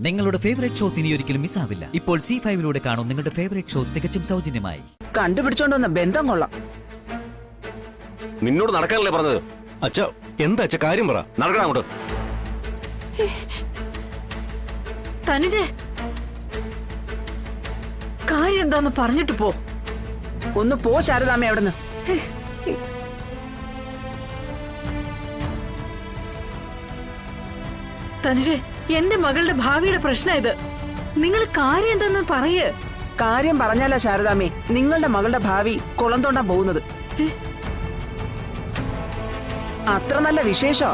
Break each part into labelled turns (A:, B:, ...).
A: നിങ്ങളുടെ favourite shows ഇനി ഒരിക്കലും മിസ്സാവില്ല. ഇപ്പോൾ C5 കാണും നിങ്ങളുടെ ഫേവറേറ്റ് ഷോ തികച്ചും സൗജന്യമായി.
B: കണ്ടുപിടിച്ചോണ്ടുവന്ന ബന്ധം കൊള്ളാം.
C: നിന്നോട് നടക്കാനല്ലേ പറഞ്ഞത്?
D: അച്ഛ എന്താ അച്ഛ കാര്യം പറ.
C: നടക്കണം അങ്ങോട്ട്.
E: തനുജേ, കാര്യം എന്താന്ന് പറഞ്ഞിട്ട് പോ.
B: ഒന്ന് പോ ശാരദാമ്മ അവിടുന്ന്.
E: തനുജേ, എന്റെ മകളുടെ ഭാവിയുടെ പ്രശ്നം ഇത്. നിങ്ങൾ കാര്യം എന്താന്ന് പറയ്.
B: കാര്യം പറഞ്ഞാലോ ശാരദാമ്മേ, നിങ്ങളുടെ മകളുടെ ഭാവി കുളം തോണ്ടാൻ പോകുന്നത്. അത്ര നല്ല വിശേഷോ?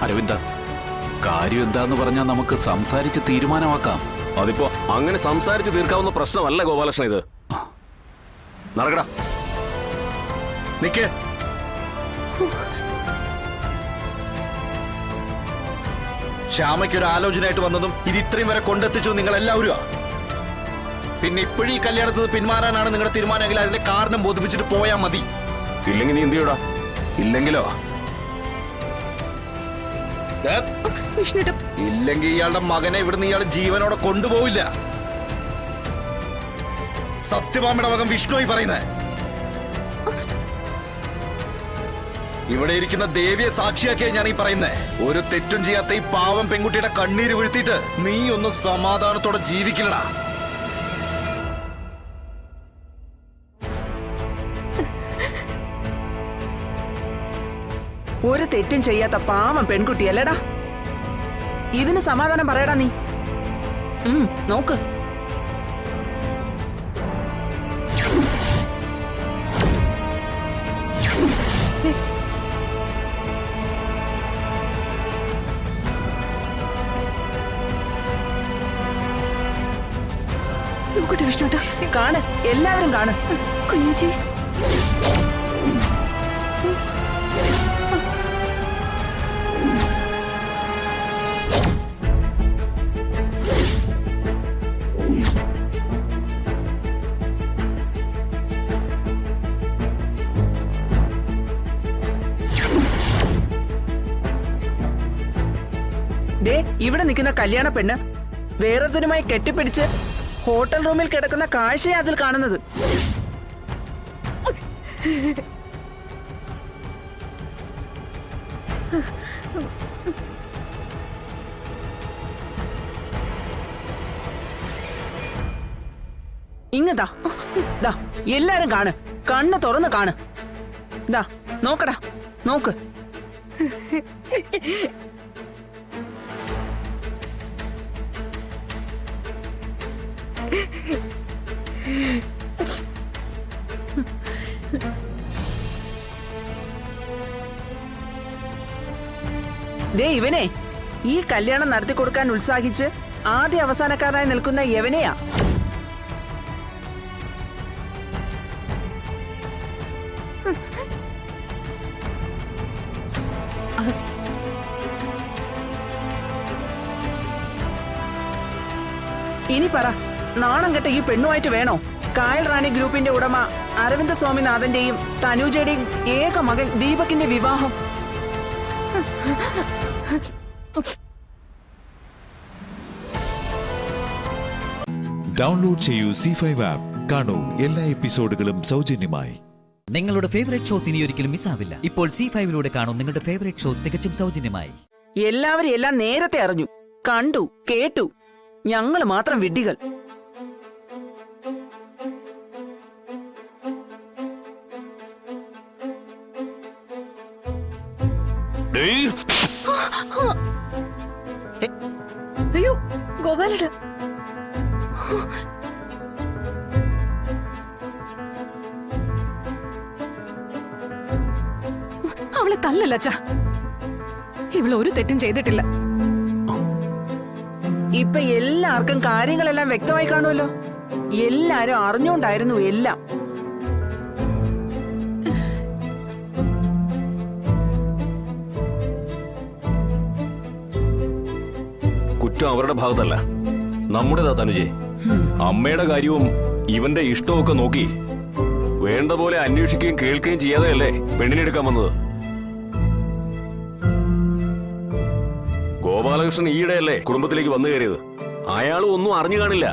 F: അരവിന്ദ, കാര്യം എന്താന്ന് പറഞ്ഞാൽ നമുക്ക് സംസാരിച്ച് തീരുമാനമാക്കാം.
C: അതിപ്പോ അങ്ങനെ സംസാരിച്ച് തീർക്കാവുന്ന പ്രശ്നമല്ല ഗോപാലകൃഷ്ണൻ ഇത്. നടക്കടാ.
G: നിക്ക്. ശ്യാമയ്ക്കൊരു ആലോചനയായിട്ട് വന്നതും ഇത് ഇത്രയും വരെ കൊണ്ടെത്തിച്ചു നിങ്ങൾ എല്ലാവരും. പിന്നെ ഇപ്പോഴും ഈ കല്യാണത്തിൽ പിന്മാറാനാണ് നിങ്ങളുടെ തീരുമാനമെങ്കിൽ അതിന്റെ കാരണം ബോധിപ്പിച്ചിട്ട് പോയാൽ മതി.
C: ഇല്ലെങ്കിൽ നീ എന്ത് ചെയ്യൂടാ?
G: ഇല്ലെങ്കിലോ? ഇല്ലെങ്കിൽ ഇയാളുടെ മകനെ ഇവിടുന്ന് ഇയാൾ ജീവനോടെ കൊണ്ടുപോവില്ല. സത്യഭാമയുടെ മകൻ വിഷ്ണുവായി പറയുന്നേ. ഇവിടെ ഇരിക്കുന്ന ദേവിയെ സാക്ഷിയാക്കിയാ ഞാൻ ഈ പറയുന്നേ. ഒരു തെറ്റും ചെയ്യാത്ത ഈ പാവം പെൺകുട്ടിയുടെ കണ്ണീര് വീഴ്ത്തിയിട്ട് നീ ഒന്ന് സമാധാനത്തോടെ ജീവിക്കില്ലടാ.
B: ഒരു തെറ്റും ചെയ്യാത്ത പാവം പെൺകുട്ടിയല്ലേടാ. ഇതിന് സമാധാനം പറയടാ നീ. നോക്ക്.
E: നോക്കട്ടെ വിഷ്ണുട്ടാ.
B: കാണ്, എല്ലാവരും കാണ്.
E: കുഞ്ഞേച്ചി,
B: ദേ, ഇവിടെ നിൽക്കുന്ന കല്യാണ പെണ്ണ് വേറൊരുത്തനുമായി കെട്ടിപ്പിടിച്ച് ഹോട്ടൽ റൂമിൽ കിടക്കുന്ന കാഴ്ചയെ അതിൽ കാണുന്നത്. ഇങ്ങതാ, ദാ എല്ലാരും കാണ്, കണ്ണ് തുറന്ന് കാണ്. ദാ നോക്കടാ, നോക്ക്. ദേ ഇവനെ, ഈ കല്യാണം നടത്തി കൊടുക്കാൻ ഉത്സാഹിച്ച് ആദ്യ അവസാനക്കാരായി നിൽക്കുന്ന യവനെയാ. ഇനി പറ, നാണം കെട്ട ഈ പെണ്ണുമായിട്ട് വേണോ കായൽ റാണി ഗ്രൂപ്പിന്റെ ഉടമ അരവിന്ദ സ്വാമിനാഥന്റെയും തനുജയുടെയും ഏക മകൻ ദീപകിന്റെ വിവാഹം?
H: ഡൗൺലോഡ് ചെയ്യൂ C5 ആപ്പ്. കാണൂ എല്ലാ എപ്പിസോഡുകളും സൗജന്യമായി.
A: നിങ്ങളുടെ ഫേവറേറ്റ് ഷോസ് ഇനി ഒരിക്കലും മിസ്സാവില്ല. ഇപ്പോൾ C5 കാണും നിങ്ങളുടെ ഫേവറേറ്റ് ഷോ തികച്ചും സൗജന്യമായി.
B: എല്ലാവരും എല്ലാം നേരത്തെ അറിഞ്ഞു, കണ്ടു, കേട്ടു. ഞങ്ങൾ മാത്രം വിഡ്ഢികൾ.
E: അയ്യോ ഗോപാലട, അവളെ തല്ലല്ല അച്ഛാ. ഇവള് ഒരു തെറ്റും ചെയ്തിട്ടില്ല.
B: ഇപ്പൊ എല്ലാവർക്കും കാര്യങ്ങളെല്ലാം വ്യക്തമായി കാണുമല്ലോ. എല്ലാരും അറിഞ്ഞുകൊണ്ടായിരുന്നു എല്ലാം.
C: കുറ്റം അവരുടെ ഭാഗത്തല്ല, നമ്മുടേതാ തനുജെ. അമ്മയുടെ കാര്യവും ഇവന്റെ ഇഷ്ടമൊക്കെ നോക്കി വേണ്ട പോലെ അന്വേഷിക്കുകയും കേൾക്കുകയും ചെയ്യാതെയല്ലേ പെണ്ണിനെടുക്കാൻ വന്നത്. ഗോപാലകൃഷ്ണൻ ഈയിടെയല്ലേ കുടുംബത്തിലേക്ക് വന്നു കയറിയത്. അയാളും ഒന്നും അറിഞ്ഞു കാണില്ല.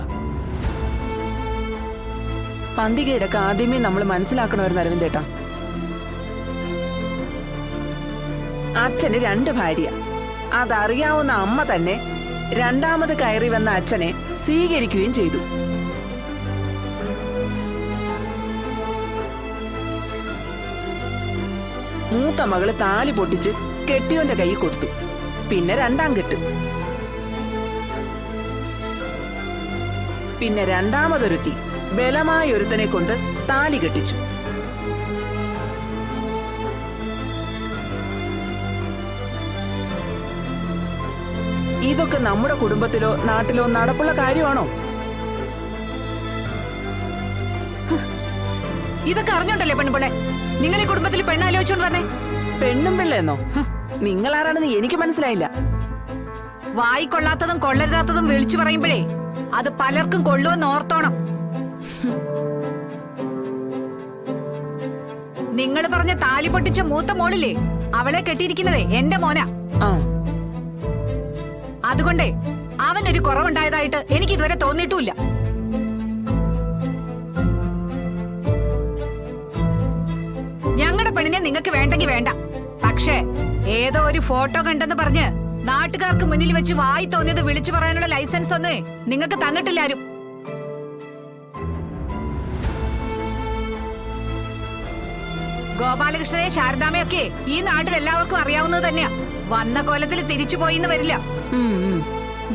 B: പന്തികേടൊക്കെ ആദ്യമേ നമ്മൾ മനസ്സിലാക്കണമായിരുന്നു അരവിന്ദേട്ടാ. അച്ഛന് 2 ഭാര്യ. അതറിയാവുന്ന അമ്മ തന്നെ രണ്ടാമത് കയറി വന്ന അച്ഛനെ സ്വീകരിക്കുകയും ചെയ്തു. മൂത്ത മകള് താലി പൊട്ടിച്ച് കെട്ടിയോന്റെ കൈ കൊടുത്തു. പിന്നെ 2ാം കെട്ട്. പിന്നെ രണ്ടാമതൊരുത്തി ബലമായൊരുത്തനെ കൊണ്ട് താലി കെട്ടിച്ചു. ഇതൊക്കെ നമ്മുടെ കുടുംബത്തിലോ നാട്ടിലോ നടപ്പുള്ള കാര്യമാണോ?
E: ഇതൊക്കെ അറിഞ്ഞോണ്ടല്ലേ പെൺപിള്ളെ നിങ്ങൾ ഈ കുടുംബത്തിൽ പെണ്ണാലോചിച്ചോണ്ട് വന്നേ?
B: പെണ്ണും പിള്ളേന്നോ? നിങ്ങളാരാണെന്ന് എനിക്ക് മനസ്സിലായില്ല.
E: വായിക്കൊള്ളാത്തതും കൊള്ളരുതാത്തതും വിളിച്ചു പറയുമ്പോഴേ അത് പലർക്കും കൊള്ളുമെന്ന് ഓർത്തോണം. നിങ്ങൾ പറഞ്ഞ താലി പൊട്ടിച്ച മൂത്ത മോളില്ലേ, അവളെ കെട്ടിയിരിക്കുന്നതേ എന്റെ മോനാ. അതുകൊണ്ടേ അവനൊരു കുറവുണ്ടായതായിട്ട് എനിക്ക് ഇതുവരെ തോന്നിയിട്ടുമില്ല. ഞങ്ങളുടെ പെണ്ണിനെ നിങ്ങൾക്ക് വേണ്ടെങ്കിൽ വേണ്ട. പക്ഷേ ഏതോ ഒരു ഫോട്ടോ കണ്ടെന്ന് പറഞ്ഞ് നാട്ടുകാർക്ക് മുന്നിൽ വെച്ച് വായി തോന്നിയത് വിളിച്ചു പറയാനുള്ള ലൈസൻസ് ഒന്നേ നിങ്ങൾക്ക് തന്നിട്ടില്ലാരും. ഗോപാലകൃഷ്ണനെ ശാരദാമയൊക്കെ ഈ നാട്ടിൽ എല്ലാവർക്കും അറിയാവുന്നത് തന്നെയാ. വന്ന കോലത്തിൽ തിരിച്ചുപോയിന്ന് വരില്ല.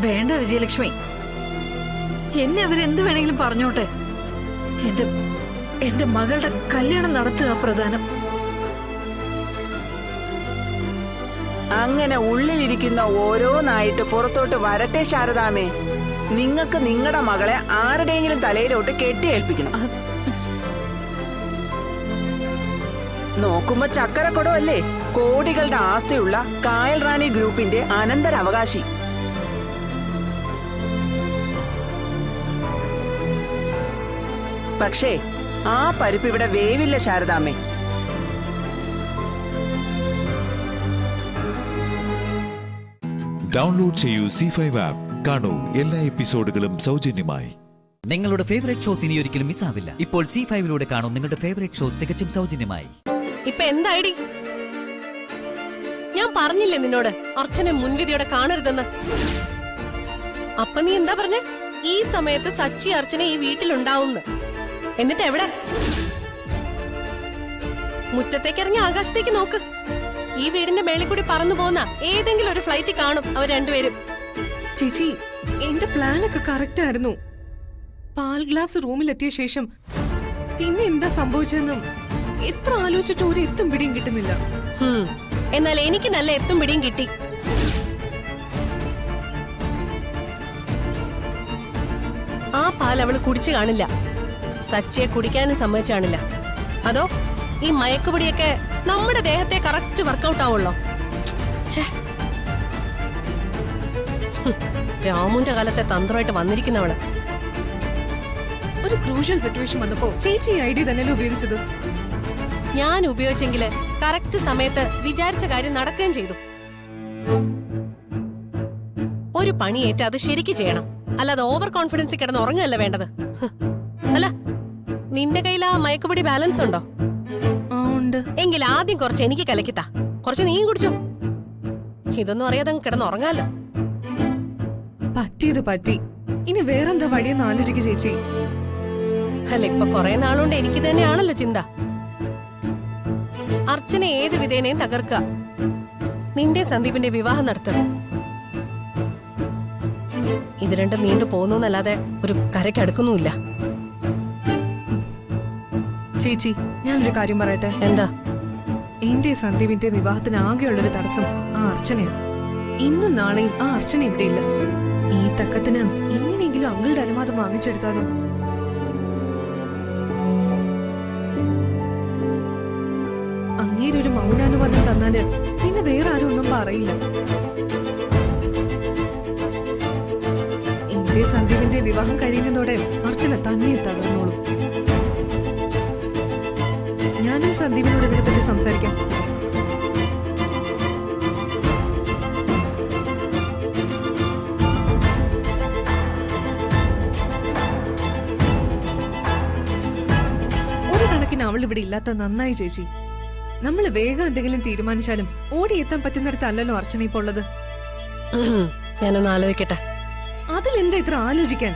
I: വേണ്ട വിജയലക്ഷ്മി, എന്നെ അവരെന്ത് വേണമെങ്കിലും പറഞ്ഞോട്ടെ. എന്റെ മകളുടെ കല്യാണം നടത്തുക പ്രധാനം.
B: അങ്ങനെ ഉള്ളിലിരിക്കുന്ന ഓരോന്നായിട്ട് പുറത്തോട്ട് വരട്ടെ ശാരദാമേ. നിങ്ങൾക്ക് നിങ്ങളുടെ മകളെ ആരുടെയെങ്കിലും തലയിലോട്ട് കെട്ടിയേൽപ്പിക്കണം. നോക്കുമ്പോ ചക്കരക്കുടമല്ലേ കോടികളുടെ ആസ്തിയുള്ള കായൽ റാണി ഗ്രൂപ്പിന്റെ അനന്തരാവകാശി. പക്ഷേ ആ പരിപ്പ് ഇവിടെ വേവില്ല ശാരദാമ്മേ.
H: ഡൗൺലോഡ് ചെയ്യൂ C5 ആപ്പ്. കാണൂ എല്ലാ എപ്പിസോഡുകളും സൗജന്യമായി.
A: നിങ്ങളുടെ ഫേവറേറ്റ് ഷോസ് ഇനി ഒരിക്കലും മിസ്സാവില്ല. ഇപ്പോൾ C5ലൂടെ കാണൂ നിങ്ങളുടെ ഫേവറേറ്റ് ഷോ തികച്ചും സൗജന്യമായി.
J: ഇപ്പൊ എന്തായിടി? ഞാൻ പറഞ്ഞില്ലേ നിന്നോട് അർച്ചനെ മുൻവിധിയോടെ കാണരുതെന്ന്? അപ്പൊ നീ എന്താ പറഞ്ഞ? ഈ സമയത്ത് സച്ചി അർച്ചന ഈ വീട്ടിലുണ്ടാവുന്ന്. എന്നിട്ട് എവിടെ? മുറ്റത്തേക്ക് ഇറങ്ങി ആകാശത്തേക്ക് നോക്ക്. ഈ വീടിന്റെ മേളിൽ കൂടി പറന്നു പോകുന്ന ഏതെങ്കിലും ഒരു ഫ്ലൈറ്റ് കാണും അവർ രണ്ടുപേരും.
I: ചേച്ചി, എന്റെ പ്ലാനൊക്കെ കറക്റ്റ് ആയിരുന്നു. പാൽ ഗ്ലാസ് റൂമിലെത്തിയ ശേഷം പിന്നെ എന്താ സംഭവിച്ചെന്നും എത്ര ആലോചിച്ചിട്ട് ഒരു എത്തും പിടിയും കിട്ടുന്നില്ല.
J: എന്നാൽ എനിക്ക് നല്ല എത്തും പിടിയും കിട്ടി. ആ പാൽ അവള് കുടിച്ചു കാണില്ല. സച്ചിയെ കുടിക്കാനും സമ്മതിച്ചു കാണില്ല. അതോ ഈ മയക്കുപൊടിയൊക്കെ നമ്മുടെ ദേഹത്തെ കറക്റ്റ് വർക്കൗട്ട് ആവുള്ളോ? രാമുന്റെ കാലത്തെ തന്ത്രമായിട്ട് വന്നിരിക്കുന്നവള്.
I: ഒരു ക്രൂഷ്യൽ സിറ്റുവേഷൻ വന്നപ്പോ ചേച്ചി ഐഡിയ തന്നെയല്ലേ ഉപയോഗിച്ചത്?
J: ഞാൻ ഉപയോഗിച്ചെങ്കില് കറക്റ്റ് സമയത്ത് വിചാരിച്ച കാര്യം നടക്കുകയും ചെയ്തു. ഒരു പണിയേറ്റ് അത് ശരിക്ക് ചെയ്യണം, അല്ലാതെ ഓവർ കോൺഫിഡൻസ് കിടന്ന് ഉറങ്ങുകയല്ല വേണ്ടത്. അല്ല, നിന്റെ കയ്യിൽ ആ മയക്കുപൊടി ബാലൻസ് ഉണ്ടോ? എങ്കിൽ ആദ്യം കുറച്ച് എനിക്ക് കലക്കിത്താ, കുറച്ച് നീയും കുടിച്ചു. ഇതൊന്നും അറിയാതെ കിടന്ന് ഉറങ്ങാലോ.
I: പറ്റിയത് പറ്റി, ഇനി വേറെന്താ വഴിയെന്ന് ആലോചിക്കുക ചേച്ചി.
J: അല്ല, ഇപ്പൊ കൊറേ നാളുകൊണ്ട് എനിക്ക് തന്നെയാണല്ലോ ചിന്ത. അർച്ചന ഏത് വിധേനയും തകർക്കുക, നിന്റെ സന്ദീപിന്റെ വിവാഹം നടത്തുക. ഇത് രണ്ടും നീണ്ടു പോകുന്നല്ലാതെ ഒരു കരയ്ക്കടുക്കുന്നുമില്ല.
I: ചേച്ചി, ഞാനൊരു കാര്യം പറയട്ടെ.
J: എന്താ?
I: എന്റെ സന്ദീപിന്റെ വിവാഹത്തിന് ആകെയുള്ളൊരു തടസ്സം ആ അർച്ചനയാണ്. ഇന്നും നാളെയും ആ അർച്ചന ഇവിടെയില്ല. ഈ തക്കത്തിന് എങ്ങനെയെങ്കിലും അങ്ങളുടെ അനുവാദം വാങ്ങിച്ചെടുത്താലോ? അങ്ങേരൊരു മൗനാനുവാദം തന്നാല് പിന്നെ വേറെ ആരും ഒന്നും പറയില്ല. എന്റെ സന്ദീപിന്റെ വിവാഹം കഴിയുന്നതോടെ അർച്ചന തന്നെ തകർന്നോളും. സന്ദീപിനോട് ഇതിനെപ്പറ്റി സംസാരിക്കാം. ഒരു കണക്കിന് അവൾ ഇവിടെ ഇല്ലാത്ത നന്നായി ചേച്ചി. നമ്മൾ വേഗം എന്തെങ്കിലും തീരുമാനിച്ചാലും ഓടിയെത്താൻ പറ്റുന്നിടത്തല്ലല്ലോ അർച്ചന ഇപ്പൊ ഉള്ളത്.
J: ഞാനൊന്ന് ആലോചിക്കട്ടെ.
I: അതിലെന്താ ഇത്ര ആലോചിക്കാൻ?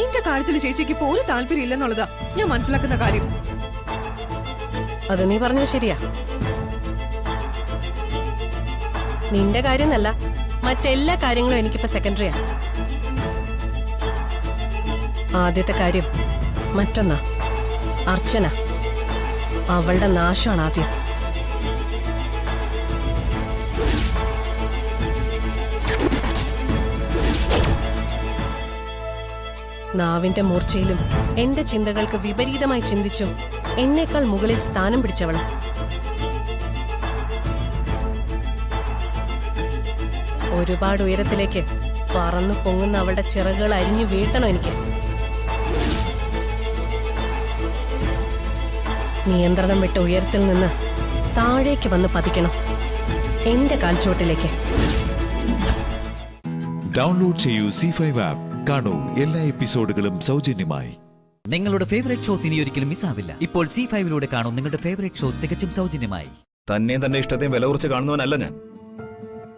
I: എന്റെ കാര്യത്തിൽ ചേച്ചിക്ക് ഇപ്പൊ ഒരു താല്പര്യം ഇല്ലെന്നുള്ളതാ ഞാൻ മനസ്സിലാക്കുന്ന കാര്യം.
J: അത് നീ പറഞ്ഞത് ശരിയാ. നിന്റെ കാര്യമെന്നല്ല, മറ്റെല്ലാ കാര്യങ്ങളും എനിക്കിപ്പോ സെക്കൻഡറിയാ. ആദ്യത്തെ കാര്യം മറ്റൊന്നാ, അർച്ചന. അവളുടെ നാശമാണ് ആദ്യം. നാവിന്റെ മൂർച്ചയിലും എന്റെ ചിന്തകൾക്ക് വിപരീതമായി ചിന്തിച്ചും എന്നേക്കാൾ മുകളിൽ സ്ഥാനം പിടിച്ചവള്. ഒരുപാട് ഉയരത്തിലേക്ക് പറന്നു പൊങ്ങുന്ന അവളുടെ ചിറകുകൾ അരിഞ്ഞു വീഴ്ത്തണം എനിക്ക്. നിയന്ത്രണം വിട്ട ഉയരത്തിൽ നിന്ന് താഴേക്ക് വന്ന് പതിക്കണം എന്റെ കാൽച്ചോട്ടിലേക്ക്.
H: ഡൗൺലോഡ് ചെയ്യൂ C5 ആപ്പ്. കാണൂ എല്ലാ എപ്പിസോഡുകളും സൗജന്യമായി.
A: നിങ്ങളുടെ ഫേവറേറ്റ് ഷോസ് ഇനി ഒരിക്കലും മിസ്സാവില്ല. ഇപ്പോൾ C5 കാണൂ നിങ്ങളുടെ ഫേവറേറ്റ് ഷോ തികച്ചും സൗജന്യമായി.
G: തന്നെയും തന്റെ ഇഷ്ടത്തെയും വില കുറച്ച് കാണുന്നവനല്ല ഞാൻ.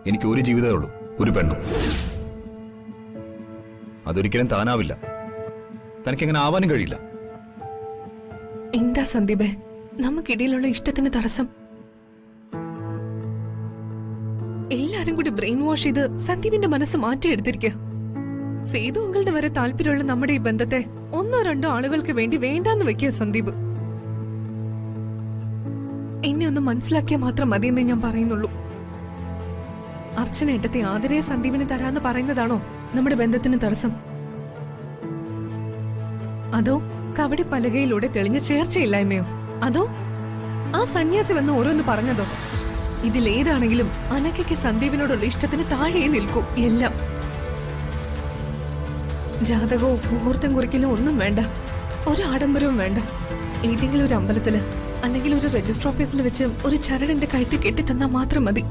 G: എനിക്ക് ഒരു ജീവിതമേ ഉള്ളൂ, ഒരു പെണ്ണും. അതൊരിക്കലും താനാവില്ല. തനിക്കെങ്ങനെ ആവാനും കഴിയില്ല.
I: എന്താ സന്ദീപേ നമുക്കിടയിലുള്ള ഇഷ്ടത്തിന് തടസ്സം? എല്ലാരും കൂടി ബ്രെയിൻ വാഷ് ചെയ്ത് സന്ദീപിന്റെ മനസ്സ് മാറ്റിയെടുത്തിരിക്കുക. സേതു അങ്കിളുടെ വരെ താല്പര്യമുള്ള നമ്മുടെ ഈ ബന്ധത്തെ ഒന്നോ രണ്ടോ ആളുകൾക്ക് വേണ്ടി വേണ്ടാന്ന് വെക്കുക സന്ദീപ്. എന്നെ ഒന്ന് മനസ്സിലാക്കിയാൽ മാത്രം മതിയെന്നേ ഞാൻ പറയുന്നുള്ളൂ. അർച്ചന ഏട്ടത്തെ ആദരയെ സന്ദീപിന് തരാന്ന് പറയുന്നതാണോ നമ്മുടെ ബന്ധത്തിന് തടസ്സം? അതോ കവടി പലകയിലൂടെ തെളിഞ്ഞ ചേർച്ചയില്ലായ്മയോ? അതോ ആ സന്യാസി വന്ന് ഓരോന്ന് പറഞ്ഞതോ? ഇതിലേതാണെങ്കിലും അനക്കയ്ക്ക് സന്ദീപിനോടുള്ള ഇഷ്ടത്തിന് താഴെ നിൽക്കൂ എല്ലാം. ജാതകവും മുഹൂർത്തം കുറിക്കലും ഒന്നും വേണ്ട, ഒരു ആഡംബരവും വേണ്ട. ഏതെങ്കിലും ഒരു അമ്പലത്തില് അല്ലെങ്കിൽ ഒരു രജിസ്റ്റർ ഓഫീസിൽ വെച്ച് ഒരു ചരടിന്റെ കഴുത്ത് കെട്ടിത്തന്നാ മാത്രം മതി.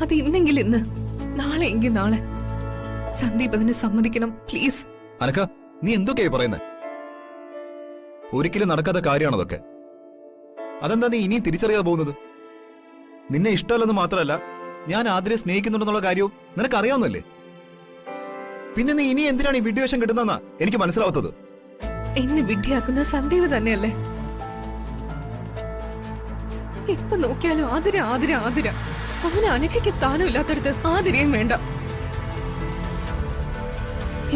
I: അത് ഇന്നെങ്കിൽ ഇന്ന്, നാളെ എങ്കിൽ നാളെ. സന്ദീപ് അതിന് സമ്മതിക്കണം പ്ലീസ്.
G: അനക്ക, നീ എന്തൊക്കെയായി പറയുന്നത്? ഒരിക്കലും നടക്കാത്ത കാര്യമാണതൊക്കെ. അതെന്താ നീ ഇനിയും തിരിച്ചറിയാതെ പോകുന്നത്? നിന്നെ ഇഷ്ടമല്ലെന്ന് മാത്രമല്ല, ഞാൻ ആദ്യം സ്നേഹിക്കുന്നുണ്ടെന്നുള്ള കാര്യവും നിനക്കറിയാവുന്നല്ലേ? പിന്നെ നീ ഇനി എന്തിനാണ് ഈ വിഡ്ഢിവേഷം കിട്ടുന്നതെന്നാ എനിക്ക് മനസ്സിലാവാത്തത്.
I: എന്നെ വിഡ്ഢിയാക്കുന്ന സന്ദീപ് തന്നെയല്ലേ? ഇപ്പൊ നോക്കിയാലും ആതിര ആതിര ആതിര. അവന് അനക്കയ്ക്ക് സ്ഥാനമില്ലാത്തടത്ത് ആതിരയും വേണ്ട.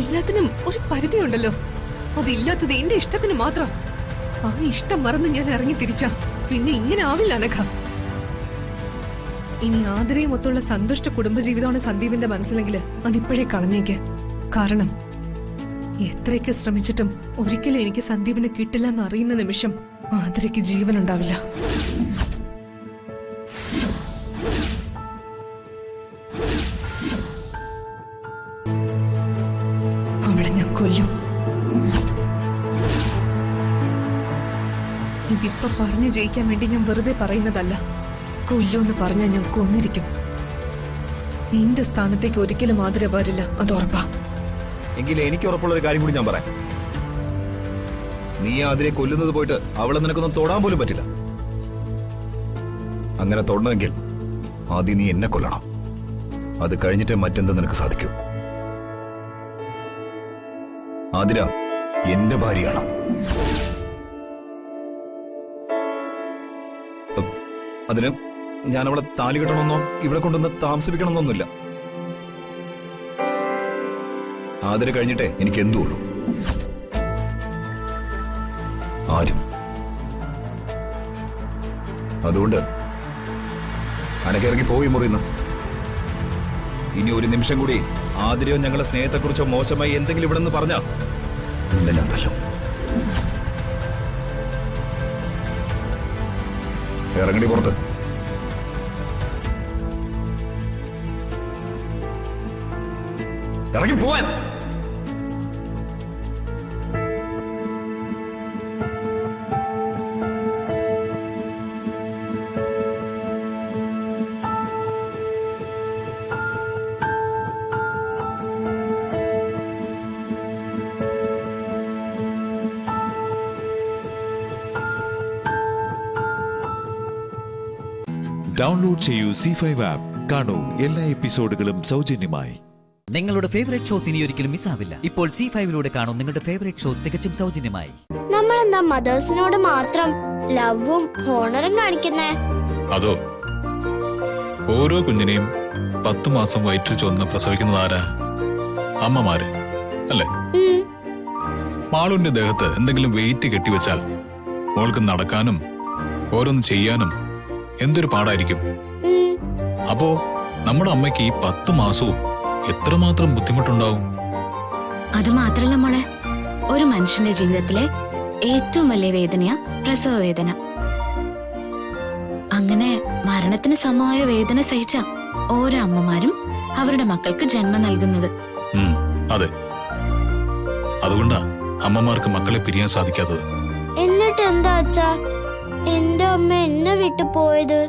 I: എല്ലാത്തിനും ഒരു പരിധിയുണ്ടല്ലോ. അതില്ലാത്തത് എന്റെ ഇഷ്ടത്തിന് മാത്രം. ആ ഇഷ്ടം മറന്ന് ഞാൻ ഇറങ്ങി തിരിച്ചാ പിന്നെ ഇങ്ങനെ ആവില്ല അനഘ. ഇനി ആതിരയും ഒത്തുള്ള സന്തുഷ്ട കുടുംബജീവിതമാണ് സന്ദീപിന്റെ മനസ്സിലെങ്കിൽ അതിപ്പോഴേ കളഞ്ഞേക്ക്. കാരണം എത്രയൊക്കെ ശ്രമിച്ചിട്ടും ഒരിക്കലും എനിക്ക് സന്ദീപിനെ കിട്ടില്ല എന്ന് അറിയുന്ന നിമിഷം ആതിരയ്ക്ക് ജീവനുണ്ടാവില്ല. അവളെ ഞാൻ കൊല്ലും. ഇതിപ്പോ പറഞ്ഞു ജയിക്കാൻ വേണ്ടി ഞാൻ വെറുതെ പറയുന്നതല്ല. കൊല്ലുമെന്ന് പറഞ്ഞാൽ ഞാൻ കൊന്നിരിക്കും. നിന്റെ സ്ഥാനത്തേക്ക് ഒരിക്കലും ആതിര വരില്ല, അത് ഉറപ്പാ.
G: എങ്കിൽ എനിക്ക് ഉറപ്പുള്ള ഒരു കാര്യം കൂടി ഞാൻ പറയാം. നീ ആതിരെ കൊല്ലുന്നത് പോയിട്ട് അവളെ നിനക്കൊന്നും തൊടാൻ പോലും പറ്റില്ല. അങ്ങനെ തൊടണമെങ്കിൽ ആദ്യം നീ എന്നെ കൊല്ലണം. അത് കഴിഞ്ഞിട്ടേ മറ്റെന്ത് നിനക്ക് സാധിക്കൂ. ആതിര എന്റെ ഭാര്യയാണ്. അതിന് ഞാൻ അവളെ താലി കെട്ടണമെന്നോ ഇവിടെ കൊണ്ടുവന്ന് താമസിപ്പിക്കണമെന്നൊന്നുമില്ല. ആതിര കഴിഞ്ഞിട്ടേ എനിക്ക് എന്തു ഉള്ളൂ. ആരും. അതുകൊണ്ട് അനക്കിറങ്ങി പോയി മുറിയുന്നു. ഇനി ഒരു നിമിഷം കൂടി ആതിരയോ ഞങ്ങളുടെ സ്നേഹത്തെക്കുറിച്ചോ മോശമായി എന്തെങ്കിലും ഇവിടെ നിന്ന് പറഞ്ഞാ നിന്നെ ഞാൻ തല്ലും. ഇറങ്ങടി പുറത്ത്. ഇറങ്ങി പോവാൻ.
H: ഡൗൺലോഡ് ചെയ്യൂ C5 ആപ്പ്. കാണൂ എല്ലാ എപ്പിസോഡുകളും സൗജന്യമായി.
A: നിങ്ങളുടെ ഫേവറേറ്റ് ഷോസ് ഇനി ഒരിക്കലും മിസ്സാവില്ല. ഇപ്പോൾ C5ലൂടെ കാണും നിങ്ങളുടെ ഫേവറേറ്റ് ഷോ തികച്ചും സൗജന്യമായി.
K: നമ്മളെന്താ മദേഴ്സിനോട് മാത്രം ലവും ഹോണറും കാണിക്കുന്നേ?
L: അതോ ഓരോ കുഞ്ഞിനെയും 10 മാസം വയറ്റിൽ ചൊന്ന് പ്രസവിക്കുന്നത് ആരാ? അമ്മമാര് അല്ലേ? മാളുവിന്റെ ദേഹത്ത് എന്തെങ്കിലും വെയിറ്റ് കെട്ടിവെച്ചാൽ മോൾക്ക് നടക്കാനും ഓരോന്ന് ചെയ്യാനും എന്തൊരു പാടായിരിക്കും. അപ്പോ നമ്മുടെ അമ്മയ്ക്ക് ഈ 10 മാസവും എത്രമാത്രം ബുദ്ധിമുട്ടുണ്ടാവും.
K: അത് മാത്രല്ല മോളെ, ഒരു മനുഷ്യന്റെ ജീവിതത്തിലെ ഏറ്റവും വലിയ വേദനയാ പ്രസവ വേദന. അങ്ങനെ മരണത്തിന് സമമായ വേദന സഹിച്ച ഓരോ അമ്മമാരും അവരുടെ മക്കൾക്ക് ജന്മം നൽകുന്നത്.
L: അതെ, അതുകൊണ്ടാ അമ്മമാർക്ക് മക്കളെ പിരിയാൻ സാധിക്കാത്തത്.
K: എന്നിട്ട് എന്താ അച്ഛാ എന്റെ അമ്മ എന്നെ വിട്ടു പോയത്?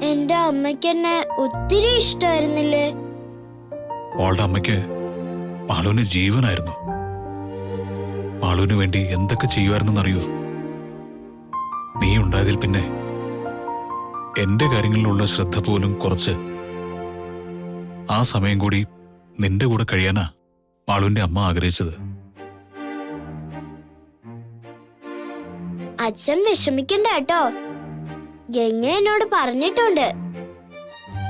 K: എന്റെ അമ്മയ്ക്ക് എന്നെ ഒത്തിരി ഇഷ്ടമായിരുന്നില്ലേ?
L: മോളുടെ അമ്മയ്ക്ക് മാളുവിന് ജീവനായിരുന്നു. മാളുവിന് വേണ്ടി എന്തൊക്കെ ചെയ്യുമായിരുന്നെന്നറിയോ? നീ ഉണ്ടായതിൽ പിന്നെ എന്റെ കാര്യങ്ങളിലുള്ള ശ്രദ്ധ പോലും കുറച്ച് ആ സമയം കൂടി നിന്റെ കൂടെ കഴിയാനാ മാളുവിന്റെ അമ്മ ആഗ്രഹിച്ചത്.
K: അച്ഛൻ വിഷമിക്കണ്ട കേട്ടോ. ഗംഗ എന്നോട് പറഞ്ഞിട്ടുണ്ട്,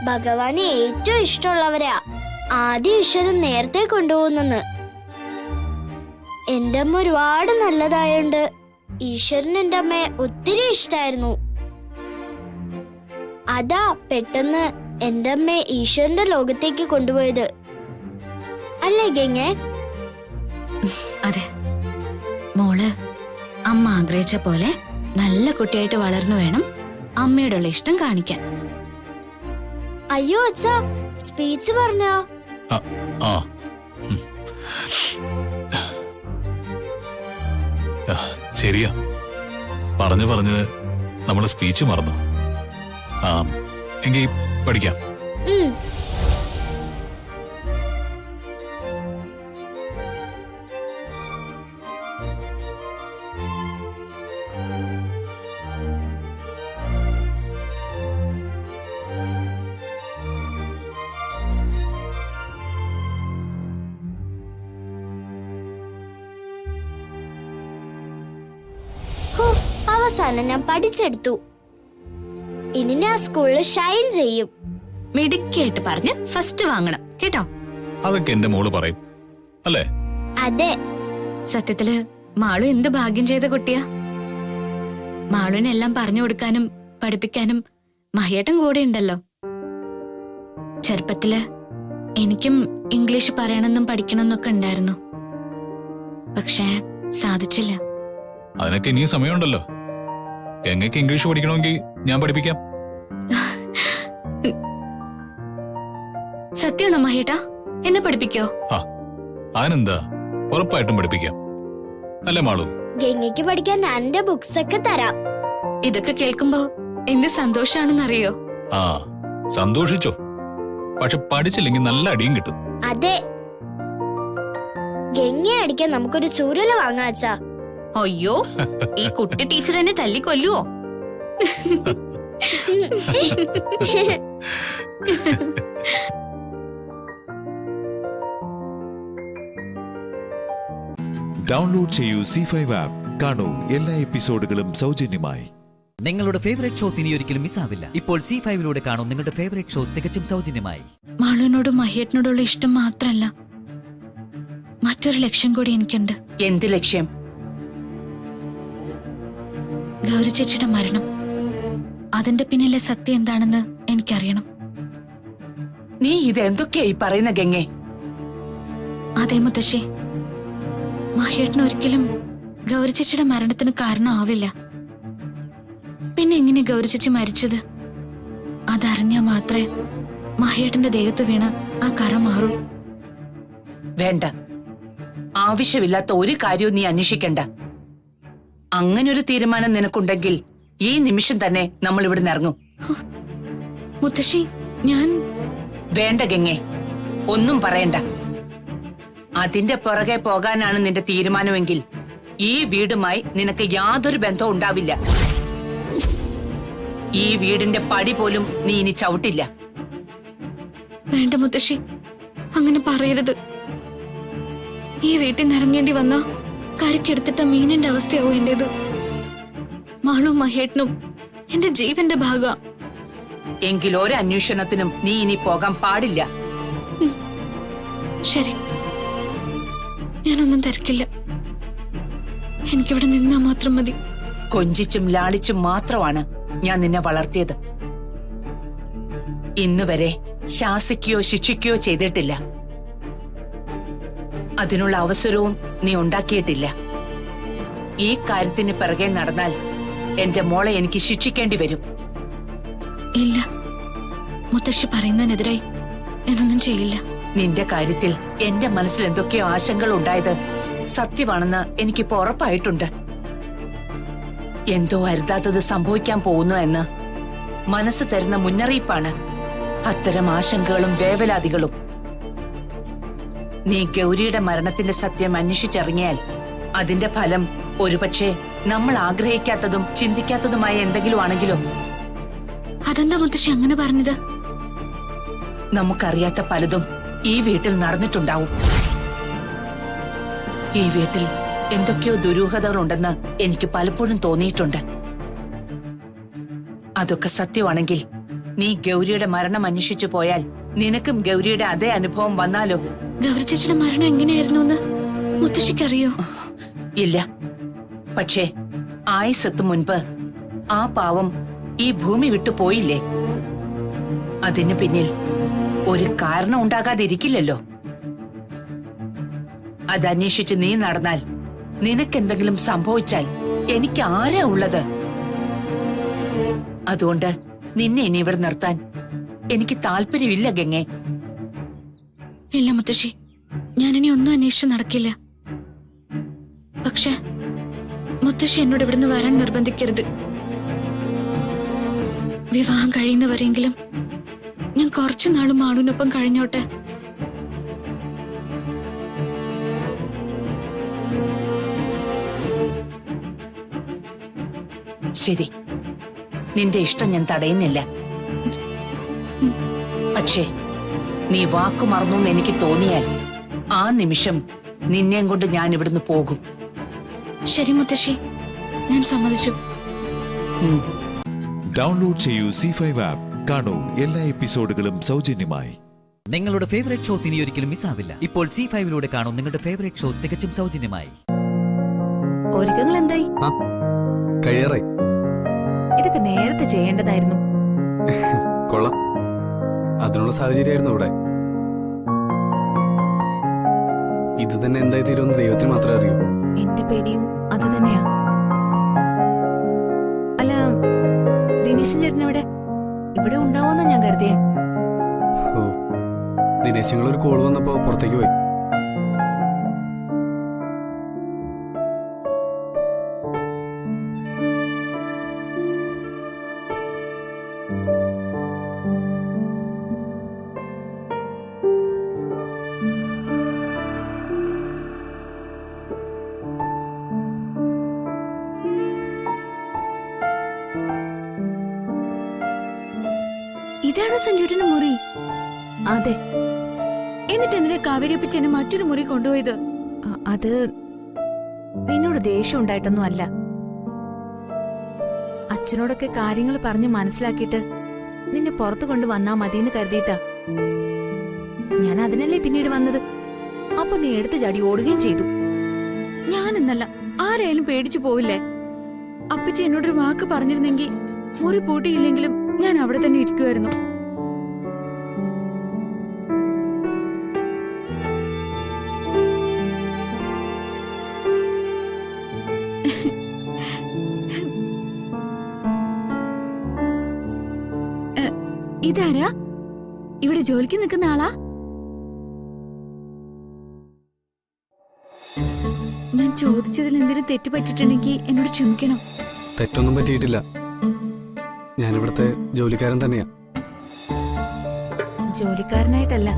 K: ഭഗവാന് ഏറ്റവും ഇഷ്ടമുള്ളവരാ ആദ്യ ഈശ്വരൻ നേരത്തെ കൊണ്ടുപോകുന്നെന്ന്. എന്റെ അമ്മ ഒരുപാട് നല്ലതായോണ്ട് ഈശ്വരൻ എന്റെ അമ്മയെ ഒത്തിരി ഇഷ്ടായിരുന്നു. അതാ പെട്ടെന്ന് എന്റെ അമ്മയെ ഈശ്വരന്റെ ലോകത്തേക്ക് കൊണ്ടുപോയത്. അല്ലേ ഗംഗ?
M: അതെ മോള് അമ്മ ആഗ്രഹിച്ച പോലെ നല്ല കുട്ടിയായിട്ട് വളർന്നു വേണം അമ്മയോടുള്ള ഇഷ്ടം കാണിക്കാൻ.
K: അയ്യോ അച്ഛാ, സ്പീച്ച് പറഞ്ഞോ?
L: ശരിയാ, പറഞ്ഞ് നമ്മള് സ്പീച്ച് മറന്നു. എങ്കിൽ പഠിക്കാം.
K: അവസാനം ഞാൻ പഠിച്ചെടുത്തു. ഇനി ഞാൻ സ്കൂളിൽ ഷൈൻ ചെയ്യും.
M: മിടുക്കിയായിട്ട് പറഞ്ഞ് ഫസ്റ്റ് വാങ്ങണം കേട്ടോ.
L: അതൊക്കെ എന്റെ മോള് പറയും അല്ലേ?
K: അതെ.
M: സത്യത്തില് മാളു എന്ത് ഭാഗ്യം ചെയ്ത കുട്ടിയാ. മാളുവിനെല്ലാം പറഞ്ഞു കൊടുക്കാനും പഠിപ്പിക്കാനും മഹേട്ടൻ കൂടെ ഉണ്ടല്ലോ. ചെറുപ്പത്തില് എനിക്കും ഇംഗ്ലീഷ് പറയണമെന്നും പഠിക്കണമെന്നൊക്കെ ഉണ്ടായിരുന്നു. പക്ഷേ സാധിച്ചില്ല.
L: അതിനൊക്കെ ഇനി സമയമുണ്ടല്ലോ. എങ്ങക്ക് ഇംഗ്ലീഷ് പഠിക്കണമെങ്കിൽ ഞാൻ പഠിപ്പിക്കാം.
M: സത്യമാണോ മഹേട്ടാ? എന്നെ പഠിപ്പിക്കോ?
L: അതിനെന്താ, ഉറപ്പായിട്ടും പഠിപ്പിക്കാം. അല്ലേ മാളു?
K: ഗംഗയ്ക്ക് പഠിക്കാൻ ഞാൻ എന്റെ ബുക്സ് ഒക്കെ തരാം.
M: ഇതൊക്കെ കേൾക്കുമ്പോ എന്ത് സന്തോഷാണെന്നറിയോ?
L: സന്തോഷിച്ചോ, പക്ഷെ പഠിച്ചില്ലെങ്കിൽ നല്ല അടിയും കിട്ടും.
K: അതെ, ഗംഗയെ അടിക്കാൻ നമുക്കൊരു ചൂരല് വാങ്ങാച്ചാ.
M: അയ്യോ, ഈ കുട്ടി ടീച്ചർ എന്നെ തല്ലിക്കൊല്ലുവോ?
H: ഡൗൺലോഡ് ചെയ്യൂ C5 ആപ്പ്. കാണൂ എല്ലാ എപ്പിസോഡുകളും സൗജന്യമായി.
A: നിങ്ങളുടെ ഫേവറേറ്റ് ഷോസ് ഇനി ഒരിക്കലും മിസ്സാവില്ല. ഇപ്പോൾ C5ലൂടെ കാണും നിങ്ങളുടെ ഫേവറേറ്റ് ഷോ തികച്ചും സൗജന്യമായി.
M: മാളുവിനോടും മഹേട്ടനോടുള്ള ഇഷ്ടം മാത്രല്ല, മറ്റൊരു ലക്ഷ്യം കൂടി എനിക്കുണ്ട്.
B: എന്ത് ലക്ഷ്യം?
M: ഗൗരി ചേച്ചിയുടെ മരണം, അതിന്റെ പിന്നിലെ സത്യം എന്താണെന്ന് എനിക്കറിയണം.
B: നീ ഇത് എന്തൊക്കെയായി പറയുന്ന ഗംഗേ?
M: അതേ മുത്തശ്ശി, മഹേട്ടൻ ഒരിക്കലും ഗൗരി ചേച്ചിയുടെ മരണത്തിന് കാരണമാവില്ല. പിന്നെ എങ്ങനെ ഗൗരി ചേച്ചി മരിച്ചത്? അതറിഞ്ഞാ മാത്രമേ മഹേട്ടന്റെ ദേഹത്ത് വീണ് ആ കറ മാറൂ.
B: വേണ്ട, ആവശ്യമില്ലാത്ത ഒരു കാര്യവും നീ അന്വേഷിക്കണ്ട. അങ്ങനൊരു തീരുമാനം നിനക്കുണ്ടെങ്കിൽ ഈ നിമിഷം തന്നെ നമ്മൾ ഇവിടുന്ന് ഇറങ്ങും.
M: മുത്തശ്ശി, ഞാൻ...
B: വേണ്ട ഗംഗേ, ഒന്നും പറയണ്ട. അതിന്റെ പുറകെ പോകാനാണ് നിന്റെ തീരുമാനമെങ്കിൽ ഈ വീടുമായി നിനക്ക് യാതൊരു ബന്ധവും ഉണ്ടാവില്ല. ഈ വീടിന്റെ പടി പോലും നീ ഇനി ചവിട്ടില്ല.
M: വേണ്ട മുത്തശ്ശി, അങ്ങനെ പറയരുത്. ഈ വീട്ടിൽ നിന്ന് ഇറങ്ങേണ്ടി വന്ന കരക്കെടുത്തിട്ട മീനിന്റെ അവസ്ഥയാവും എന്റേത്. മാളും മഹേട്ടനും എന്റെ ജീവന്റെ ഭാഗ.
B: എങ്കിൽ ഒരു അന്വേഷണത്തിനും നീ ഇനി പോകാൻ പാടില്ല.
M: ശരി, ഞാനൊന്നും തിരക്കില്ല. എനിക്കിവിടെ നിന്നാ മാത്രം മതി.
B: കൊഞ്ചിച്ചും ലാളിച്ചും മാത്രമാണ് ഞാൻ നിന്നെ വളർത്തിയത്. ഇന്നുവരെ ശാസിക്കുകയോ ശിക്ഷിക്കുകയോ ചെയ്തിട്ടില്ല. അതിനുള്ള അവസരവും നീ ഉണ്ടാക്കിയിട്ടില്ല. ഈ കാര്യത്തിന് പിറകെ നടന്നാൽ എന്റെ മോളെ എനിക്ക് ശിക്ഷിക്കേണ്ടി വരും.
M: ഇല്ല, മുത്തശ്ശി പറയുന്നതിനെതിരായി ഞാനൊന്നും ചെയ്യില്ല.
B: നിന്റെ കാര്യത്തിൽ എന്റെ മനസ്സിൽ എന്തൊക്കെയോ ആശങ്കകൾ ഉണ്ടായത് സത്യമാണെന്ന് എനിക്കിപ്പോ ഉറപ്പായിട്ടുണ്ട്. എന്തോ അരുതാത്തത് സംഭവിക്കാൻ പോകുന്നു എന്ന് മനസ്സ് തരുന്ന മുന്നറിയിപ്പാണ് അത്തരം ആശങ്കകളും വേവലാതികളും. നീ ഗൗരിയുടെ മരണത്തിന്റെ സത്യം അന്വേഷിച്ചിറങ്ങിയാൽ അതിന്റെ ഫലം ഒരുപക്ഷെ നമ്മൾ ആഗ്രഹിക്കാത്തതും ചിന്തിക്കാത്തതുമായ എന്തെങ്കിലും ആണെങ്കിലോ?
M: അതെന്താ മുത്തശ്ശി അങ്ങനെ പറഞ്ഞത്?
B: നമുക്കറിയാത്ത പലതും ഈ വീട്ടിൽ നടന്നിട്ടുണ്ടാവും. ഈ വീട്ടിൽ എന്തൊക്കെയോ ദുരൂഹതകളുണ്ടെന്ന് എനിക്ക് പലപ്പോഴും തോന്നിയിട്ടുണ്ട്. അതൊക്കെ സത്യമാണെങ്കിൽ നീ ഗൗരിയുടെ മരണം അന്വേഷിച്ചു പോയാൽ നിനക്കും ഗൗരിയുടെ അതേ അനുഭവം വന്നാലോ?
M: ഗൗരി ചേച്ചിയുടെ മരണം എങ്ങനെയായിരുന്നു എന്ന് മുത്തശ്ശിക്കറിയോ?
B: ഇല്ല, പക്ഷേ ആയുസ്സെത്തും മുൻപ് ആ പാവം ഈ ഭൂമി വിട്ടു പോയില്ലേ? അതിനു പിന്നിൽ ഒരു കാരണം ഉണ്ടാകാതിരിക്കില്ലല്ലോ. അതന്വേഷിച്ച് നീ നടന്നാൽ നിനക്കെന്തെങ്കിലും സംഭവിച്ചാൽ എനിക്ക് ആരാ ഉള്ളത്? അതുകൊണ്ട് നിന്നെ ഇനി ഇവിടെ നിർത്താൻ എനിക്ക് താല്പര്യമില്ല ഗംഗേ.
M: ഇല്ല മുത്തശ്ശി, ഞാനിനി ഒന്നും അന്വേഷിച്ച് നടക്കില്ല. പക്ഷെ മുത്തശ്ശി എന്നോട് ഇവിടുന്ന് വരാൻ നിർബന്ധിക്കരുത്. വിവാഹം കഴിയുന്നവരെങ്കിലും ഞാൻ കുറച്ചു നാളും മാളുവിനൊപ്പം കഴിഞ്ഞോട്ടെ.
B: ശരി, നിന്റെ ഇഷ്ടം ഞാൻ തടയുന്നില്ല. പക്ഷേ നീ വാക്കു മറന്നു എനിക്ക് തോന്നിയാൽ ആ നിമിഷം നിന്നെയും കൊണ്ട് ഞാൻ ഇവിടുന്ന് പോകും.
M: ശരി മുത്തശ്ശി, ഞാൻ സമ്മതിച്ചു.
H: ഡൗൺലോഡ് ചെയ്യൂ C5 ആപ്പ്. കാണൂ എല്ലാ എപ്പിസോഡുകളും സൗജന്യമായി.
A: നിങ്ങളുടെ ഫേവറേറ്റ് ഷോസ് ഇനി ഒരിക്കലും മിസ്സാവില്ല. ഇപ്പോൾ C5 കാണൂ നിങ്ങളുടെ ഫേവറേറ്റ് ഷോ തികച്ചും സൗജന്യമായി.
E: ഒരുക്കങ്ങൾ എന്തായി?
G: കഴിയാറായി.
E: ഇതൊക്കെ നേരത്തെ ചെയ്യേണ്ടതായിരുന്നു.
G: കൊള്ളാം, അതിനുള്ള സാഹചര്യമായിരുന്നു ഇവിടെ. ഇത് തന്നെ എന്തായി തീരുമെന്ന് ദൈവത്തിന് മാത്രമേ അറിയൂ.
E: എന്റെ പേടിയും അത് തന്നെയാ. അല്ല, ദിനേശ് ചേട്ടൻ ഇവിടെ ഉണ്ടാവുമെന്നാ ഞാൻ കരുതിയേ.
G: ഓ, ദിനേശ് ഞങ്ങൾ ഒരു കോൾ വന്നപ്പോ പുറത്തേക്ക് പോയി.
E: ഇതാണ് സഞ്ജുവിന്റെ മുറി? അതെ. എന്നിട്ട് എന്തിനാ കാവേരിയപ്പച്ചനെ മറ്റൊരു മുറി കൊണ്ടുപോയത്? അത് നിന്നോട് ദേഷ്യം ഉണ്ടായിട്ടൊന്നും അല്ല. അച്ഛനോടൊക്കെ കാര്യങ്ങൾ പറഞ്ഞ് മനസ്സിലാക്കിയിട്ട് നിന്നെ പുറത്തു കൊണ്ടുവന്നാ മതിയെന്ന് കരുതിയിട്ടാ. ഞാൻ അതിനല്ലേ പിന്നീട് വന്നത്. അപ്പൊ നീ എടുത്തു ചാടി ഓടുകയും ചെയ്തു. ഞാനെന്നല്ല ആരായാലും പേടിച്ചു പോവില്ലേ? അപ്പച്ചി എന്നോടൊരു വാക്ക് പറഞ്ഞിരുന്നെങ്കിൽ മുറി പൂട്ടിയില്ലെങ്കിലും ഞാൻ അവിടെ തന്നെ ഇരിക്കുമായിരുന്നു. ഇതാരാ? ഇവിടെ ജോലിക്ക് നിൽക്കുന്ന ആളാ? ഞാൻ ചോദിച്ചതിൽ എന്തെങ്കിലും തെറ്റ് പറ്റിയിട്ടുണ്ടെങ്കിൽ എന്നോട് ക്ഷമിക്കണം.
G: തെറ്റൊന്നും പറ്റിയിട്ടില്ല. ഞാനിവിടുത്തെ ജോലിക്കാരൻ തന്നെയാ.
E: ജോലിക്കാരനായിട്ടല്ല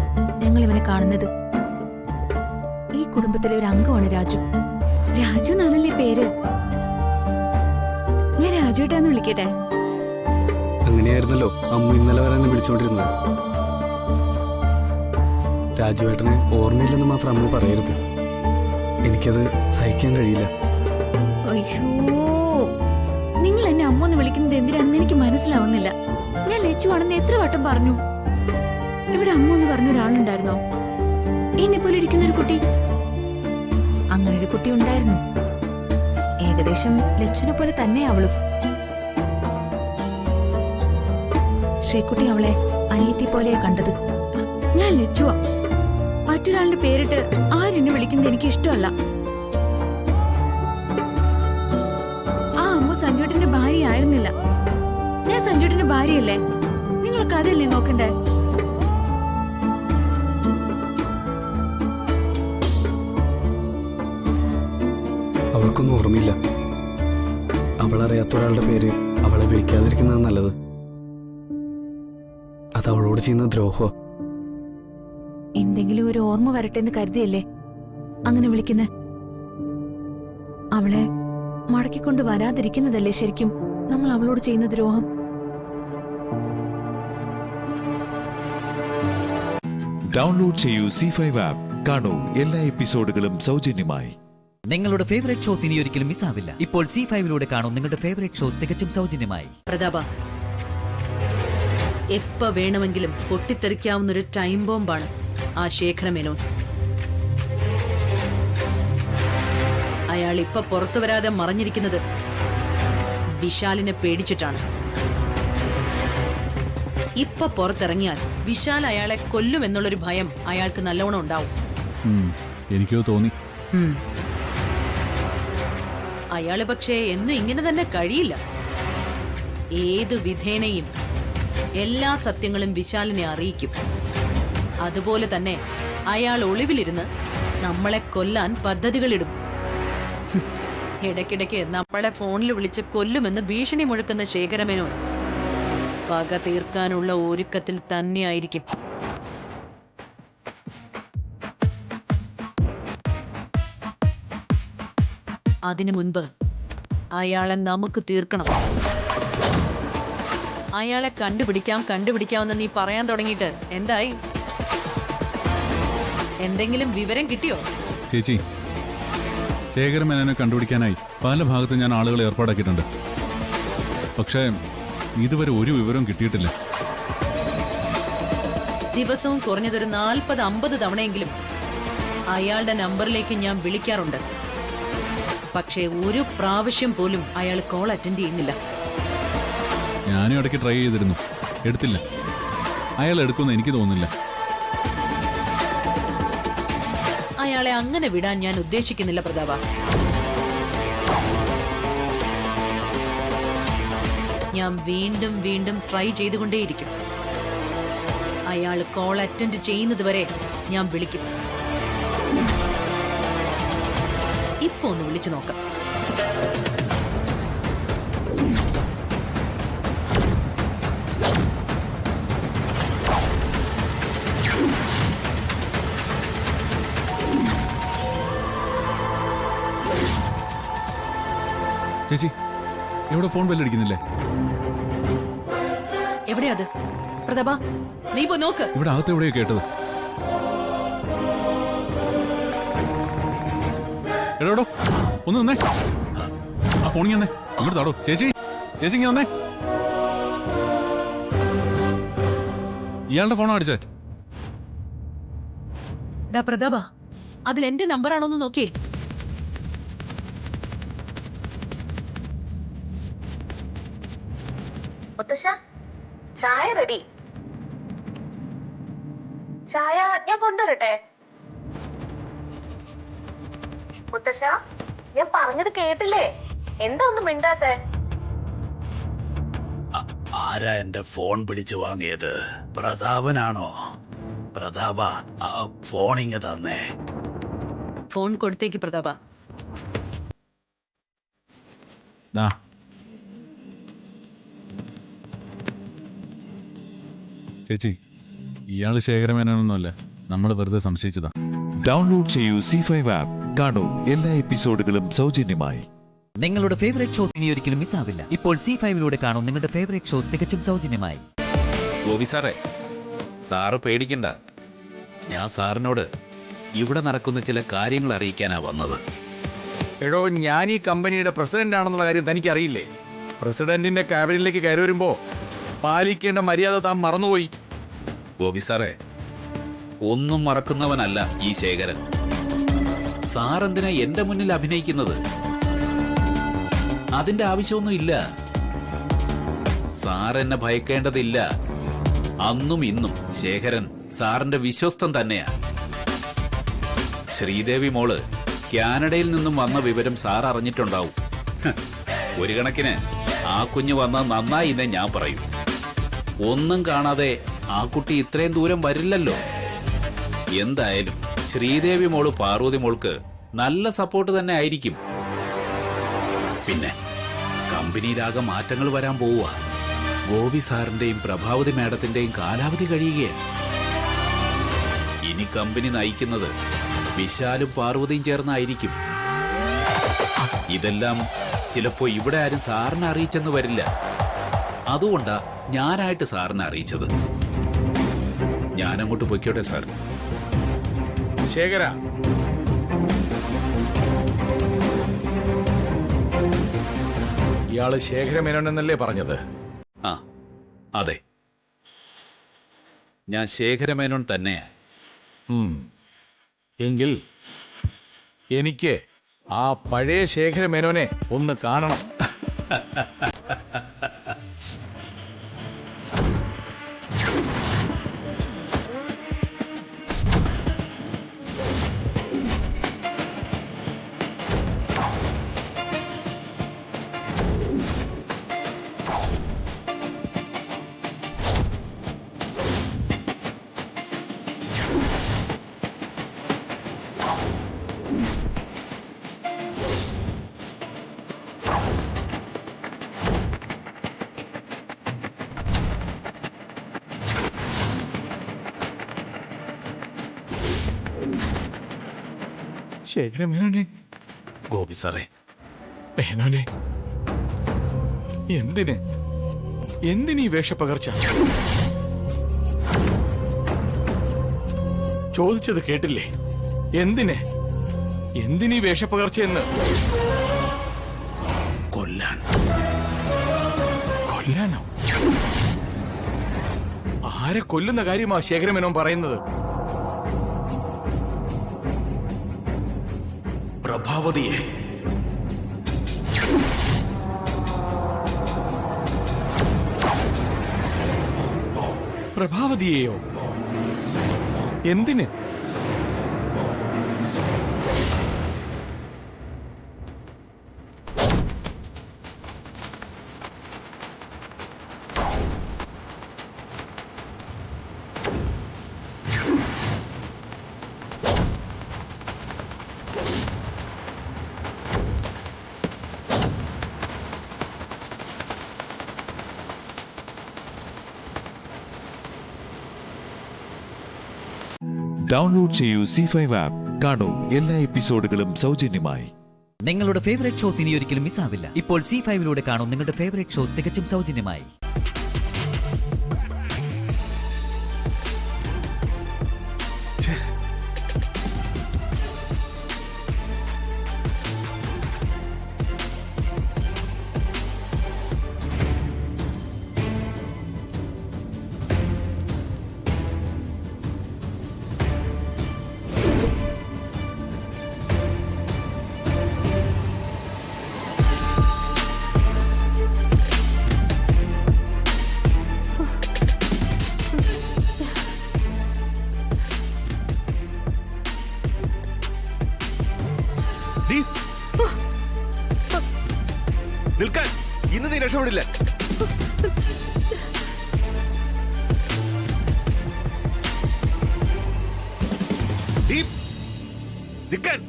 E: ഞങ്ങൾ ഇവനെ കാണുന്നത്. ഈ കുടുംബത്തിലെ ഒരു അംഗമാണ് രാജു. രാജു എന്നാണല്ലേ പേര്? ഞാൻ രാജുട്ടാന്ന് വിളിക്കട്ടെ?
N: അങ്ങനെയായിരുന്നല്ലോ അമ്മ ഇന്നലെ വരെ എന്നെ വിളിച്ചോണ്ടിരുന്നത്. രാജുവേട്ടന് ഓർമ്മയില്ലെന്ന് മാത്രം അമ്മ പറയരുത്. എനിക്കത് സഹിക്കാൻ കഴിയില്ല.
E: അയ്യോ, നിങ്ങൾ എന്നെ അമ്മ എന്ന് വിളിക്കുന്നത് എന്തിനാണെന്ന് എനിക്ക് മനസ്സിലാവുന്നില്ല. ഞാൻ ലച്ചുവാണെന്ന് എത്ര വട്ടം പറഞ്ഞു. ഇവിടെ അമ്മ എന്ന് പറഞ്ഞ ഒരാളുണ്ടായിരുന്നോ? എന്നെ പോലെ ഇരിക്കുന്ന ഒരു കുട്ടി? അങ്ങനെ ഒരു കുട്ടി ഉണ്ടായിരുന്നു. ഏകദേശം ലച്ചുനെ പോലെ തന്നെ അവളും. ശ്രീകുട്ടി അവളെ അനിയത്തി പോലെയാ കണ്ടത്. ഞാൻ ലച്ചുവാ. മറ്റൊരാളുടെ പേരിട്ട് ആരെന്നെ വിളിക്കുന്നത് എനിക്ക് ഇഷ്ടമല്ല. ആ അമ്മ സഞ്ജുവേട്ടന്റെ ഭാര്യ ആയിരുന്നില്ല. ഞാൻ സഞ്ജുവേട്ടന്റെ ഭാര്യയല്ലേ? നിങ്ങൾക്ക് അതല്ലേ നോക്കണ്ടേ?
N: അവൾക്കൊന്നും ഓർമ്മയില്ല. അവളറിയാത്ത ഒരാളുടെ പേര് അവളെ വിളിക്കാതിരിക്കുന്നത് നല്ലത്. അത് അവളോട് ചെയ്യുന്ന ദ്രോഹോ.
E: എന്തെങ്കിലും ഒരു ഓർമ്മ വരട്ടെ എന്ന് കരുതിയല്ലേ അങ്ങനെ വിളിക്കുന്നേ? അവളെ മടക്കിക്കൊണ്ട് വരാതിരിക്കുന്നതല്ലേ ശരിക്കും നമ്മൾ അവളോട് ചെയ്യുന്ന ദ്രോഹം?
H: ഡൗൺലോഡ് ചെയ്യൂ C5 ആപ്പ്. കാണൂ എല്ലാ എപ്പിസോഡുകളും സൗജന്യമായി.
A: നിങ്ങളുടെ ഫേവറേറ്റ് ഷോസ് ഇനി ഒരിക്കലും മിസ്സാവില്ല. ഇപ്പോൾ C5ലൂടെ കാണും നിങ്ങളുടെ ഫേവറേറ്റ് ഷോ തികച്ചും സൗജന്യമായി.
B: പ്രതാപ, എപ്പ വേണമെങ്കിലും പൊട്ടിത്തെറിക്കാവുന്നൊരു ടൈം ബോംബാണ് ആ ശേഖരമേനോൻ. അയാൾ ഇപ്പൊ പുറത്തു വരാതെ മറഞ്ഞിരിക്കുന്നത് വിശാലിനെ പേടിച്ചിട്ടാണ്. ഇപ്പൊ പുറത്തിറങ്ങിയാൽ വിശാൽ അയാളെ കൊല്ലുമെന്നുള്ളൊരു ഭയം അയാൾക്ക് നല്ലോണം ഉണ്ടാവും.
L: എനിക്കോ തോന്നി.
B: അയാള് പക്ഷേ എന്നും ഇങ്ങനെ തന്നെ കഴിയില്ല. ഏതു വിധേനയും എല്ലാ സത്യങ്ങളും വിശാലിനെ അറിയിക്കും. അതുപോലെ തന്നെ അയാൾ ഒളിവിലിരുന്ന് നമ്മളെ കൊല്ലാൻ പദ്ധതികളിടും. ഇടയ്ക്കിടയ്ക്ക് നമ്മളെ ഫോണിൽ വിളിച്ച് കൊല്ലുമെന്ന് ഭീഷണി മുഴക്കുന്ന ശേഖരമേനോൻ പക തീർക്കാനുള്ള ഒരുക്കത്തിൽ തന്നെയായിരിക്കും. അതിനു മുൻപ് അയാളെ നമുക്ക് തീർക്കണം. അയാളെ കണ്ടുപിടിക്കാമെന്ന് നീ പറയാൻ തുടങ്ങിയിട്ട് എന്തായി? എന്തെങ്കിലും വിവരം കിട്ടിയോ?
L: ചേച്ചി, ശേഖരമേനോനെ കണ്ടുപിടിക്കാനായി പല ഭാഗത്തും ഞാൻ ആളുകളെ ഏർപ്പാടാക്കിയിട്ടുണ്ട്. പക്ഷേ ഇതുവരെ ഒരു വിവരവും കിട്ടിയിട്ടില്ല.
B: ദിവസവും കുറഞ്ഞതൊരു 40-50 തവണയെങ്കിലും അയാളുടെ നമ്പറിലേക്ക് ഞാൻ വിളിക്കാറുണ്ട്. പക്ഷേ ഒരു പ്രാവശ്യം പോലും അയാൾ കോൾ അറ്റൻഡ് ചെയ്യുന്നില്ല.
L: ഞാനും ഇടയ്ക്ക് ട്രൈ ചെയ്തിരുന്നു, എടുത്തില്ല. അയാൾ എടുക്കുമെന്ന് എനിക്ക് തോന്നുന്നില്ല.
B: അയാളെ അങ്ങനെ വിടാൻ ഞാൻ ഉദ്ദേശിക്കുന്നില്ല പ്രതാപ. ഞാൻ വീണ്ടും വീണ്ടും ട്രൈ ചെയ്തുകൊണ്ടേയിരിക്കും. അയാൾ കോൾ അറ്റൻഡ് ചെയ്യുന്നത് വരെ ഞാൻ വിളിക്കും. ഇപ്പൊ ഒന്ന് വിളിച്ചു നോക്കാം.
L: ചേച്ചി, ഇവിടെ ഫോൺ ബെല്ലടിക്കുന്നില്ലേ?
B: എവിടെയാ അത്? പ്രതാപ, നീ പോ നോക്ക്.
L: ഇവിടെ അകത്ത് എവിടെയോ കേട്ടത്. എടോ, ഒന്ന് നിന്നേ. ആ ഫോണിങ് വന്നേ, ഇങ്ങോട്ട് താടോ. ചേച്ചി, ഇങ്ങനെ വന്നേ. ഇയാളുടെ ഫോണോ അടിച്ചേ?
B: പ്രതാപ, അതിൽ എന്റെ നമ്പറാണോന്ന് നോക്കിയേ. ചായ റെഡി. ചായ ഞാൻ കൊണ്ടുവരട്ടെ? മുത്തശ്ശ, ഞാൻ പറഞ്ഞത് കേട്ടില്ലേ? എന്താ ഒന്നും മിണ്ടാത്തെ?
F: ആരാ എന്റെ ഫോൺ പിടിച്ചു വാങ്ങിയത്? പ്രതാപനാണോ? പ്രതാപ, ഫോണിങ് തന്നേ.
B: ഫോൺ കൊടുത്തേക്ക് പ്രതാപ.
L: ചേച്ചി, ഇയാള് ശേഖരമേനോനൊന്നുമല്ല, നമ്മൾ വെറുതെ സംശയിച്ചതാ.
H: ഡൗൺലോഡ് ചെയ്യൂ C5 ആപ്പ്. കാണൂ എല്ലാ എപ്പിസോഡുകളും സൗജന്യമായി.
A: നിങ്ങളുടെ ഫേവറേറ്റ് ഷോസ് ഇനി ഒരിക്കലും മിസ്സാവില്ല. ഇപ്പോൾ C5-ലൂടെ കാണും നിങ്ങളുടെ ഫേവറേറ്റ് ഷോ തികച്ചും സൗജന്യമായി.
F: ഗോപി സാറേ, സാറ് പേടിക്കണ്ട. ഞാൻ സാറിനോട് ഇവിടെ നടക്കുന്ന ചില കാര്യങ്ങൾ അറിയിക്കാനാ വന്നത്.
D: എടോ, ഞാൻ ഈ കമ്പനിയുടെ പ്രസിഡന്റ് ആണെന്നുള്ള കാര്യം തനിക്കറിയില്ലേ? പ്രസിഡന്റിന്റെ ക്യാബിനിലേക്ക് കയറി വരുമ്പോ പാലിക്കേണ്ട മര്യാദ താൻ മറന്നുപോയി.
F: ഗോപി സാറേ, ഒന്നും മറക്കുന്നവനല്ല ഈ ശേഖരൻ. സാറെന്തിനാ എന്റെ മുന്നിൽ അഭിനയിക്കുന്നത്? അതിന്റെ ആവശ്യമൊന്നും ഇല്ല. സാർ എന്നെ ഭയക്കേണ്ടതില്ല. അന്നും ഇന്നും ശേഖരൻ സാറിന്റെ വിശ്വസ്തൻ തന്നെയാ. ശ്രീദേവി മോള് കാനഡയിൽ നിന്നും വന്ന വിവരം സാർ അറിഞ്ഞിട്ടുണ്ടാവും. ഒരു കണക്കിന് ആ കുഞ്ഞ് വന്നാൽ നന്നായി എന്നേ ഞാൻ പറയൂ. ഒന്നും കാണാതെ ആ കുട്ടി ഇത്രയും ദൂരം വരില്ലല്ലോ. എന്തായാലും ശ്രീദേവി മോള് പാർവതി മോൾക്ക് നല്ല സപ്പോർട്ട് തന്നെ ആയിരിക്കും. പിന്നെ കമ്പനിയിലാകെ മാറ്റങ്ങൾ വരാൻ പോവുക. ഗോപി സാറിന്റെയും പ്രഭാവതി മാഡത്തിന്റെയും കാലാവധി കഴിയുകയാണ്. ഇനി കമ്പനി നയിക്കുന്നത് വിശാലും പാർവതിയും ചേർന്നായിരിക്കും. ഇതെല്ലാം ചിലപ്പോ ഇവിടെ ആരും സാറിനെ അറിയിച്ചെന്ന് വരില്ല. അതുകൊണ്ടാ ഞാനായിട്ട് സാറിനെ അറിയിച്ചത്. ഞാനങ്ങോട്ട് പൊയ്ക്കോട്ടെ സാർ.
D: ശേഖര, ഇയാള് ശേഖരമേനോൻ എന്നല്ലേ പറഞ്ഞത്?
F: ആ, അതെ, ഞാൻ ശേഖരമേനോൻ തന്നെയാ.
D: എങ്കിൽ എനിക്ക് ആ പഴയ ശേഖരമേനോനെ ഒന്ന് കാണണം. ശേഖരമേനോനെ,
F: ഗോപി സാറേ,
D: മേനോനെ, എന്തിനീ വേഷപ്പകർച്ച? ചോദിച്ചത് കേട്ടില്ലേ? എന്തിനീ വേഷപ്പകർച്ചയെന്ന്? കൊല്ലാനോ? ആരെ കൊല്ലുന്ന കാര്യമാ ശേഖരമേനോൻ പറയുന്നത്?
F: പ്രഭാവതിയെ.
D: പ്രഭാവതിയെയോ? എന്തിന്?
H: ഡൗൺലോഡ് ചെയ്യൂ C5 ആപ്പ്. കാണൂ എല്ലാ എപ്പിസോഡുകളും സൗജന്യമായി.
A: നിങ്ങളുടെ ഫേവറേറ്റ് ഷോസ് ഇനി ഒരിക്കലും മിസ്സാവില്ല. ഇപ്പോൾ C5-ലൂടെ കാണും നിങ്ങളുടെ ഫേവറേറ്റ് ഷോ തികച്ചും സൗജന്യമായി.
C: നിൽക്കാൻ, ഇന്ന് നീ രക്ഷപ്പെടില്ല. നിൽക്കാൻ.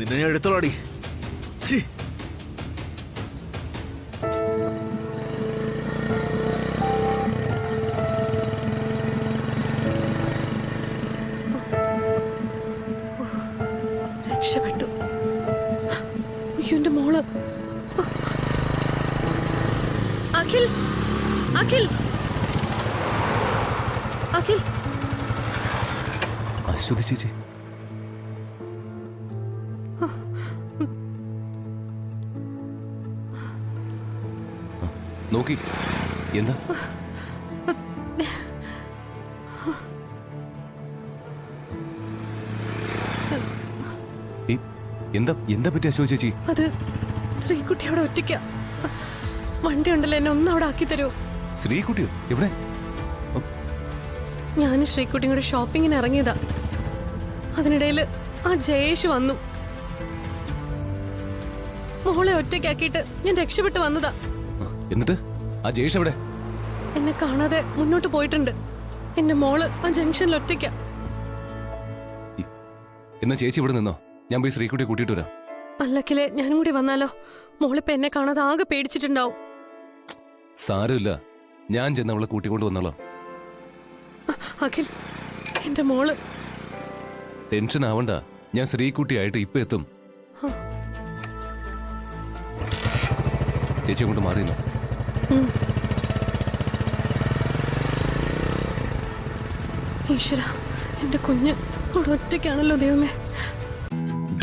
C: നിന്നെ ഞാൻ എടുത്തോളാടി.
J: രക്ഷപ്പെട്ടു. അയ്യോ എന്റെ മോള്. അഖിൽ, അഖിൽ, അഖിൽ.
C: അശ്വതി ചേച്ചി, നോക്കി എന്താ? എന്താ എന്താ പറ്റി അശ്വതി ചേച്ചി?
J: അത് ശ്രീകുട്ടി അവിടെ ഒറ്റയ്ക്ക. വണ്ടി ഉണ്ടല്ലോ, എന്നെ ഒന്ന് അവിടെ ആക്കി തരുമോ?
C: ശ്രീകുട്ടിയോ? എവിടെ?
J: ഞാനും ശ്രീകുട്ടിയും കൂടെ ഷോപ്പിങ്ങിന് ഇറങ്ങിയതാ. അതിനിടയില് ആ ജയേഷ് വന്നു. മോളെ ഒറ്റയ്ക്കാക്കിയിട്ട് ഞാൻ രക്ഷപ്പെട്ട് വന്നതാ.
C: എന്നിട്ട് ആ ജയേഷ് എവിടെ?
J: എന്നെ കാണാതെ മുന്നോട്ട് പോയിട്ടുണ്ട്. എന്റെ മോള് ആ ജംഗ്ഷനിൽ ഒറ്റയ്ക്ക.
C: എന്നാ ചേച്ചി ഇവിടെ നിന്നോ, ഞാൻ പോയി ശ്രീകുട്ടിയെ കൂട്ടിയിട്ട് വരാം.
J: അല്ലക്കിലെ ഞാനും കൂടി വന്നാലോ? മോളിപ്പോ എന്നെ കാണാതെ ആകെ പേടിച്ചിട്ടുണ്ടാവും.
C: സാരമില്ല, ഞാൻ ചെന്ന് അവളെ കൂട്ടിക്കൊണ്ട് വന്നോളാം.
J: അഖിൽ, എന്റെ മോള്.
C: ടെൻഷൻ ആവണ്ട, ഞാൻ ശ്രീകുട്ടിയായിട്ട് ഇപ്പൊ എത്തും. ചേച്ചി കൊണ്ട് മാറിയില്ല.
J: ഈശ്വര, എന്റെ കുഞ്ഞ് അവിടെ ഒറ്റയ്ക്കാണല്ലോ ദൈവമേ.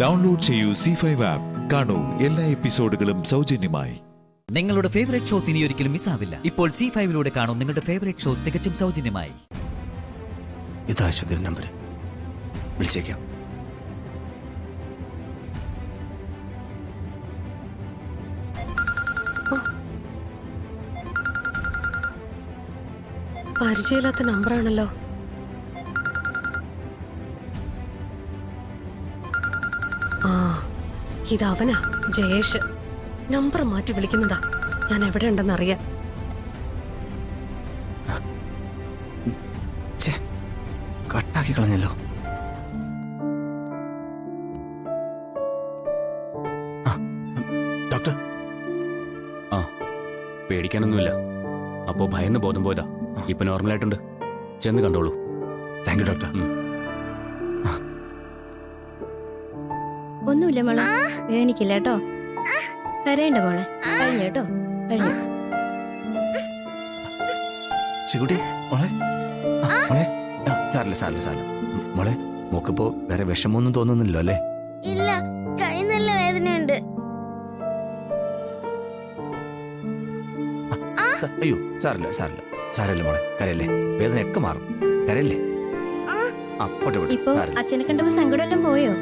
H: ഡൗൺലോഡ് ചെയ്യൂ C5 ആപ്പ്. കാണൂ എല്ലാ എപ്പിസോഡുകളും സൗജന്യമായി.
A: നിങ്ങളുടെ ഫേവറേറ്റ് ഷോസ് ഇനി ഒരിക്കലും മിസ്സാവില്ല. ഇപ്പോൾ C5 കാണൂ നിങ്ങളുടെ ഫേവറേറ്റ് ഷോ തികച്ചും സൗജന്യമായി.
O: ഇതാ അശ്വതിയുടെ നമ്പർ, വിളിച്ചേക്കാം.
J: പരിചയമില്ലാത്ത നമ്പറാണല്ലോ. ആ, ഇതവനാ, ജയേഷ്. നമ്പർ മാറ്റി വിളിക്കുന്നതാ. ഞാൻ എവിടെ ഉണ്ടെന്നറിയാം.
O: കട്ടാക്കി കളഞ്ഞല്ലോ. ഡോക്ടർ.
C: ആ, പേടിക്കാനൊന്നുമില്ല. അപ്പോ ഭയന്ന് ബോധം പോയതാ. ഇപ്പൊ നോർമലായിട്ടുണ്ട്. ചെന്ന് കണ്ടോളൂ.
O: Thank you doctor.
P: ഒന്നുമില്ല മോളെ, വേദനിക്കില്ല കേട്ടോ. കരയണ്ട മോളെ, കഴിഞ്ഞു കേട്ടോ, കഴിഞ്ഞു.
O: ശ്രീകുട്ടി മോളെ, മോളെ, സാറില്ല സാറില്ല സാറില്ല മോളെ. മോക്കിപ്പോ വേറെ വിഷമൊന്നും തോന്നുന്നില്ലോ അല്ലേ?
Q: ഇല്ല, കൈ നല്ല വേദനയുണ്ട്.
O: അയ്യോ സാറില്ല സാറില്ല സാരല്ലേ മോളെ, കരയല്ലേ, വേദനയൊക്കെ മാറും. കരയല്ലേ.
P: ഇപ്പൊ അച്ഛനെ കണ്ടപ്പോ സങ്കടമെല്ലാം പോയോ?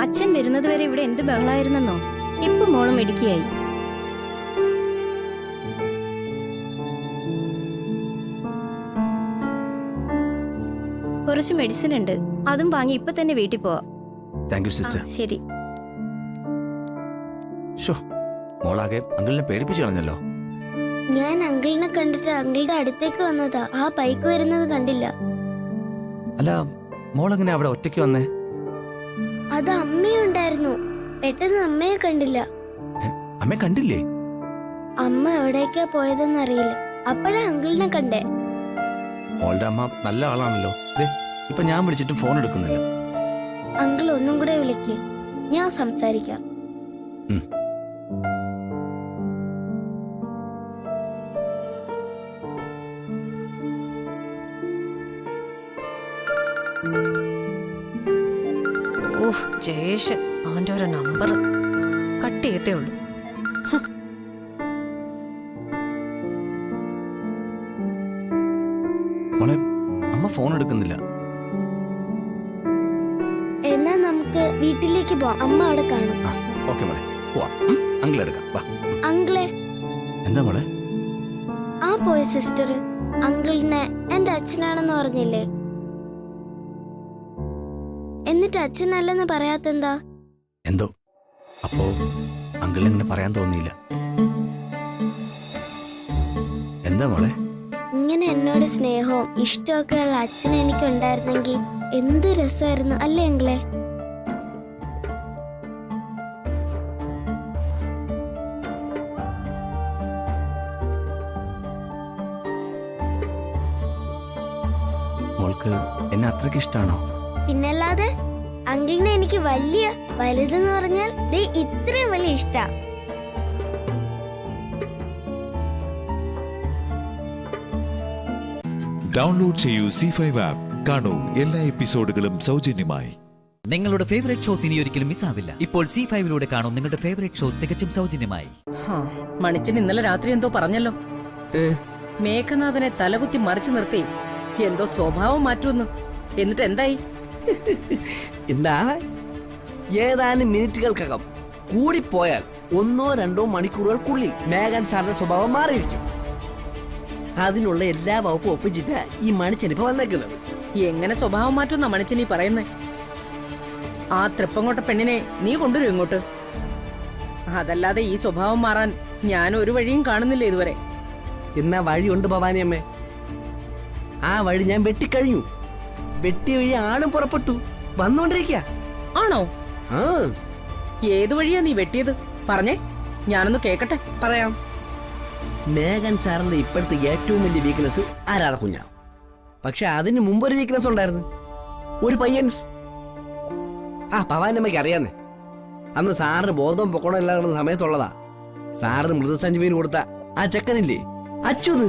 P: അച്ഛൻ വരുന്നത് വരെ ഇവിടെ എന്ത് ബഹളായിരുന്നെന്നോ. ഇപ്പൊ മോളും ഇടുക്കിയായി. കുറച്ച് മെഡിസിൻ ഉണ്ട്, അതും വാങ്ങി ഇപ്പൊ തന്നെ വീട്ടിൽ പോവാം.
O: Thank you sister.
P: ശരി.
O: മോളാകെ അങ്കിളിനെ പേടിപ്പിച്ചു കളഞ്ഞല്ലോ.
Q: ഞാൻ അങ്കിളിനെ കണ്ടിട്ട് അങ്കിളുടെ അടുത്തേക്ക് വന്നതാ. ആ ബൈക്ക് വരുന്നത് കണ്ടില്ല.
O: അല്ല, മോളെങ്ങനെ അവിടെ ഒറ്റയ്ക്ക് വന്നേ?
Q: അത് അമ്മയുണ്ടായിരുന്നു. പെട്ടെന്ന് അമ്മയെ കണ്ടില്ല.
O: അമ്മ കണ്ടില്ലേ?
Q: അമ്മ എവിടേക്കാ പോയതെന്നറിയില്ല. അപ്പോഴാ അങ്കിളിനെ കണ്ടേ.
O: മോളുടെ അമ്മ നല്ല ആളാണല്ലോ. ഇപ്പൊ ഞാൻ വിളിച്ചിട്ട് ഫോൺ എടുക്കുന്നില്ല.
Q: അങ്കിൾ ഒന്നും കൂടെ വിളിക്ക്, ഞാൻ സംസാരിക്കാം.
J: ഓഹ്, ജയേഷ്, അവന്റെ ഒരു നമ്പർ കട്ട് ചെയ്യത്തേ ഉള്ളൂ.
O: മോളെ, അമ്മ ഫോൺ എടുക്കുന്നില്ല.
Q: എന്നാ നമുക്ക് വീട്ടിലേക്ക് പോവാം, അമ്മ അവിടെ കാണും.
O: ഓക്കെ മോളെ, പോവാം. അങ്കിൾ എടുക്കാം, വാ.
Q: അങ്കിളെ.
O: എന്താ മോളെ?
Q: ആ പോയ സിസ്റ്റർ അങ്കിളിനെ എന്റെ അച്ഛനാണെന്ന് പറഞ്ഞില്ലേ? എന്നിട്ട് അച്ഛനല്ലെന്ന് പറയാത്തെന്താ?
O: എന്തോ അപ്പോ അങ്കിളിന് ഇങ്ങനെ പറയാൻ തോന്നിയില്ല. എന്താ മോളെ?
Q: ഇങ്ങനെ എന്നോട് സ്നേഹവും ഇഷ്ടമൊക്കെ ഉള്ള അച്ഛൻ എനിക്കുണ്ടായിരുന്നെങ്കിൽ എന്ത് രസമായിരുന്നു അല്ലേ അങ്കിളെ?
O: മോൾക്ക് എന്നെ അത്രയ്ക്ക് ഇഷ്ടാണോ?
Q: പിന്നല്ലാതെ അങ്കിളിനെ എനിക്ക് വലുതെന്ന് പറഞ്ഞാൽ ദേ ഇത്രയും വലിയ ഇഷ്ടാ.
H: ഡൗൺലോഡ് ചെയ്യൂ C5 ആപ്പ്. കാണൂ എല്ലാ എപ്പിസോഡുകളും സൗജന്യമായി.
A: നിങ്ങളുടെ ഫേവറേറ്റ് ഷോസ് ഇനി ഒരിക്കലും മിസ്സാവില്ല. ഇപ്പോൾ C5 കാണൂ നിങ്ങളുടെ ഫേവറേറ്റ് ഷോ തികച്ചും സൗജന്യമായി.
B: മണിച്ചൻ ഇന്നലെ രാത്രി എന്തോ പറഞ്ഞല്ലോ. മേഘനാഥനെ തലകുത്തി മറിച്ചു നിർത്തി എന്തോ സ്വഭാവം മാറ്റുമെന്ന്. എന്നിട്ട് എന്തായി?
R: എന്താ, ഏതാനും മിനിറ്റുകൾക്കകം കൂടിപ്പോയാൽ 1-2 മണിക്കൂറുകൾക്കുള്ളിൽ മേഘൻ സാറിന്റെ സ്വഭാവം മാറിയിരിക്കും. അതിനുള്ള എല്ലാ വകുപ്പും ഒപ്പിച്ചിട്ട് ഈ മണിച്ചനിപ്പോ വന്നേക്കുന്നത്.
B: എങ്ങനെ സ്വഭാവം മാറ്റുന്ന മണിച്ചൻ ഈ പറയുന്നേ? ആ തൃപ്പങ്ങോട്ട പെണ്ണിനെ നീ കൊണ്ടുവരും ഇങ്ങോട്ട്. അതല്ലാതെ ഈ സ്വഭാവം മാറാൻ ഞാൻ ഒരു വഴിയും കാണുന്നില്ല ഇതുവരെ.
R: എന്നാ വഴിയുണ്ട് ഭവാനിയമ്മേ. ആ വഴി ഞാൻ വെട്ടിക്കഴിഞ്ഞു. വെട്ടിയ വഴി ആളും പുറപ്പെട്ടു വന്നോണ്ടിരിക്കുക.
B: ആണോ?
R: ആ,
B: ഏത് വഴിയാ നീ വെട്ടിയത്? പറഞ്ഞേ, ഞാനൊന്ന് കേക്കട്ടെ.
R: പറയാം. മേഘൻ സാറിന്റെ ഇപ്പോഴത്തെ ഏറ്റവും വലിയ വീക്ക്നെസ് ആരാധ കുഞ്ഞാ. പക്ഷെ അതിന് മുമ്പൊരു വീക്ക്നെസ് ഉണ്ടായിരുന്നു, ഒരു പയ്യൻസ്. ആ ഭവാനമ്മയ്ക്ക് അറിയാന്നേ, അന്ന് സാറിന് ബോധം പൊക്കോണം എല്ലാം കിടന്ന സമയത്തുള്ളതാ. സാറിന് മൃതസഞ്ജീവന് കൊടുത്ത ആ ചെക്കനില്ലേ, അച്യുത്.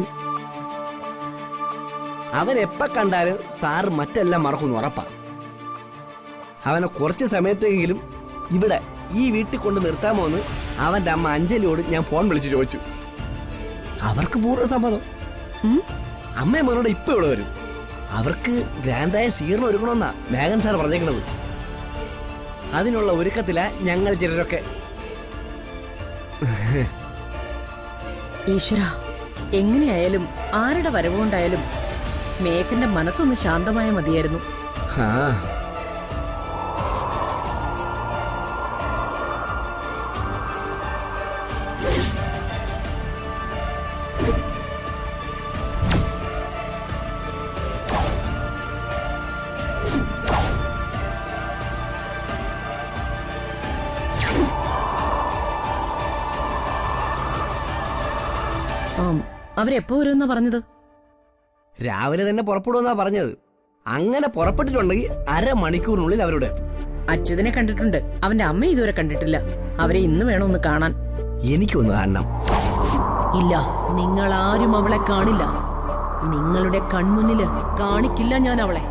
R: അവൻ എപ്പ കണ്ടാലും സാറ് മറ്റെല്ലാം മറക്കുന്നു ഉറപ്പാ. അവനെ കുറച്ച് സമയത്തെങ്കിലും ഇവിടെ ഈ വീട്ടിൽ കൊണ്ട് നിർത്താമോ എന്ന് അവന്റെ അമ്മ അഞ്ജലിയോട് ഞാൻ ഫോൺ വിളിച്ച് ചോദിച്ചു. അവർക്ക് പൂർണ്ണ സമ്മതം. അമ്മയും മോനോട് ഇപ്പൊ ഇവിടെ വരും. അവർക്ക് ഗ്രാൻഡായ സ്വീകരണം ഒരുക്കണമെന്നാ മേഘൻ സാർ പറഞ്ഞേക്കണത്. അതിനുള്ള ഒരുക്കത്തിലാ ഞങ്ങൾ ചിലരൊക്കെ.
B: ഈശ്വര, എങ്ങനെയായാലും ആരുടെ വരവുകൊണ്ടായാലും മേഘന്റെ മനസ്സൊന്ന് ശാന്തമായ മതിയായിരുന്നു. അവരെപ്പോ വരുമെന്നാ പറഞ്ഞത്?
R: രാവിലെ തന്നെ പുറപ്പെടുമെന്നാ പറഞ്ഞത്. അങ്ങനെ പുറപ്പെട്ടിട്ടുണ്ടെങ്കിൽ 1/2 മണിക്കൂറിനുള്ളിൽ അവരുടെ എത്തും.
B: അച്യുതനെ കണ്ടിട്ടുണ്ട്, അവന്റെ അമ്മ ഇതുവരെ കണ്ടിട്ടില്ല. അവരെ ഇന്ന് വേണമെന്ന് കാണാൻ.
R: എനിക്കൊന്ന് കാണണം.
S: ഇല്ല, നിങ്ങളാരും അവളെ കാണില്ല. നിങ്ങളുടെ കൺമുന്നില് കാണിക്കില്ല ഞാൻ അവളെ.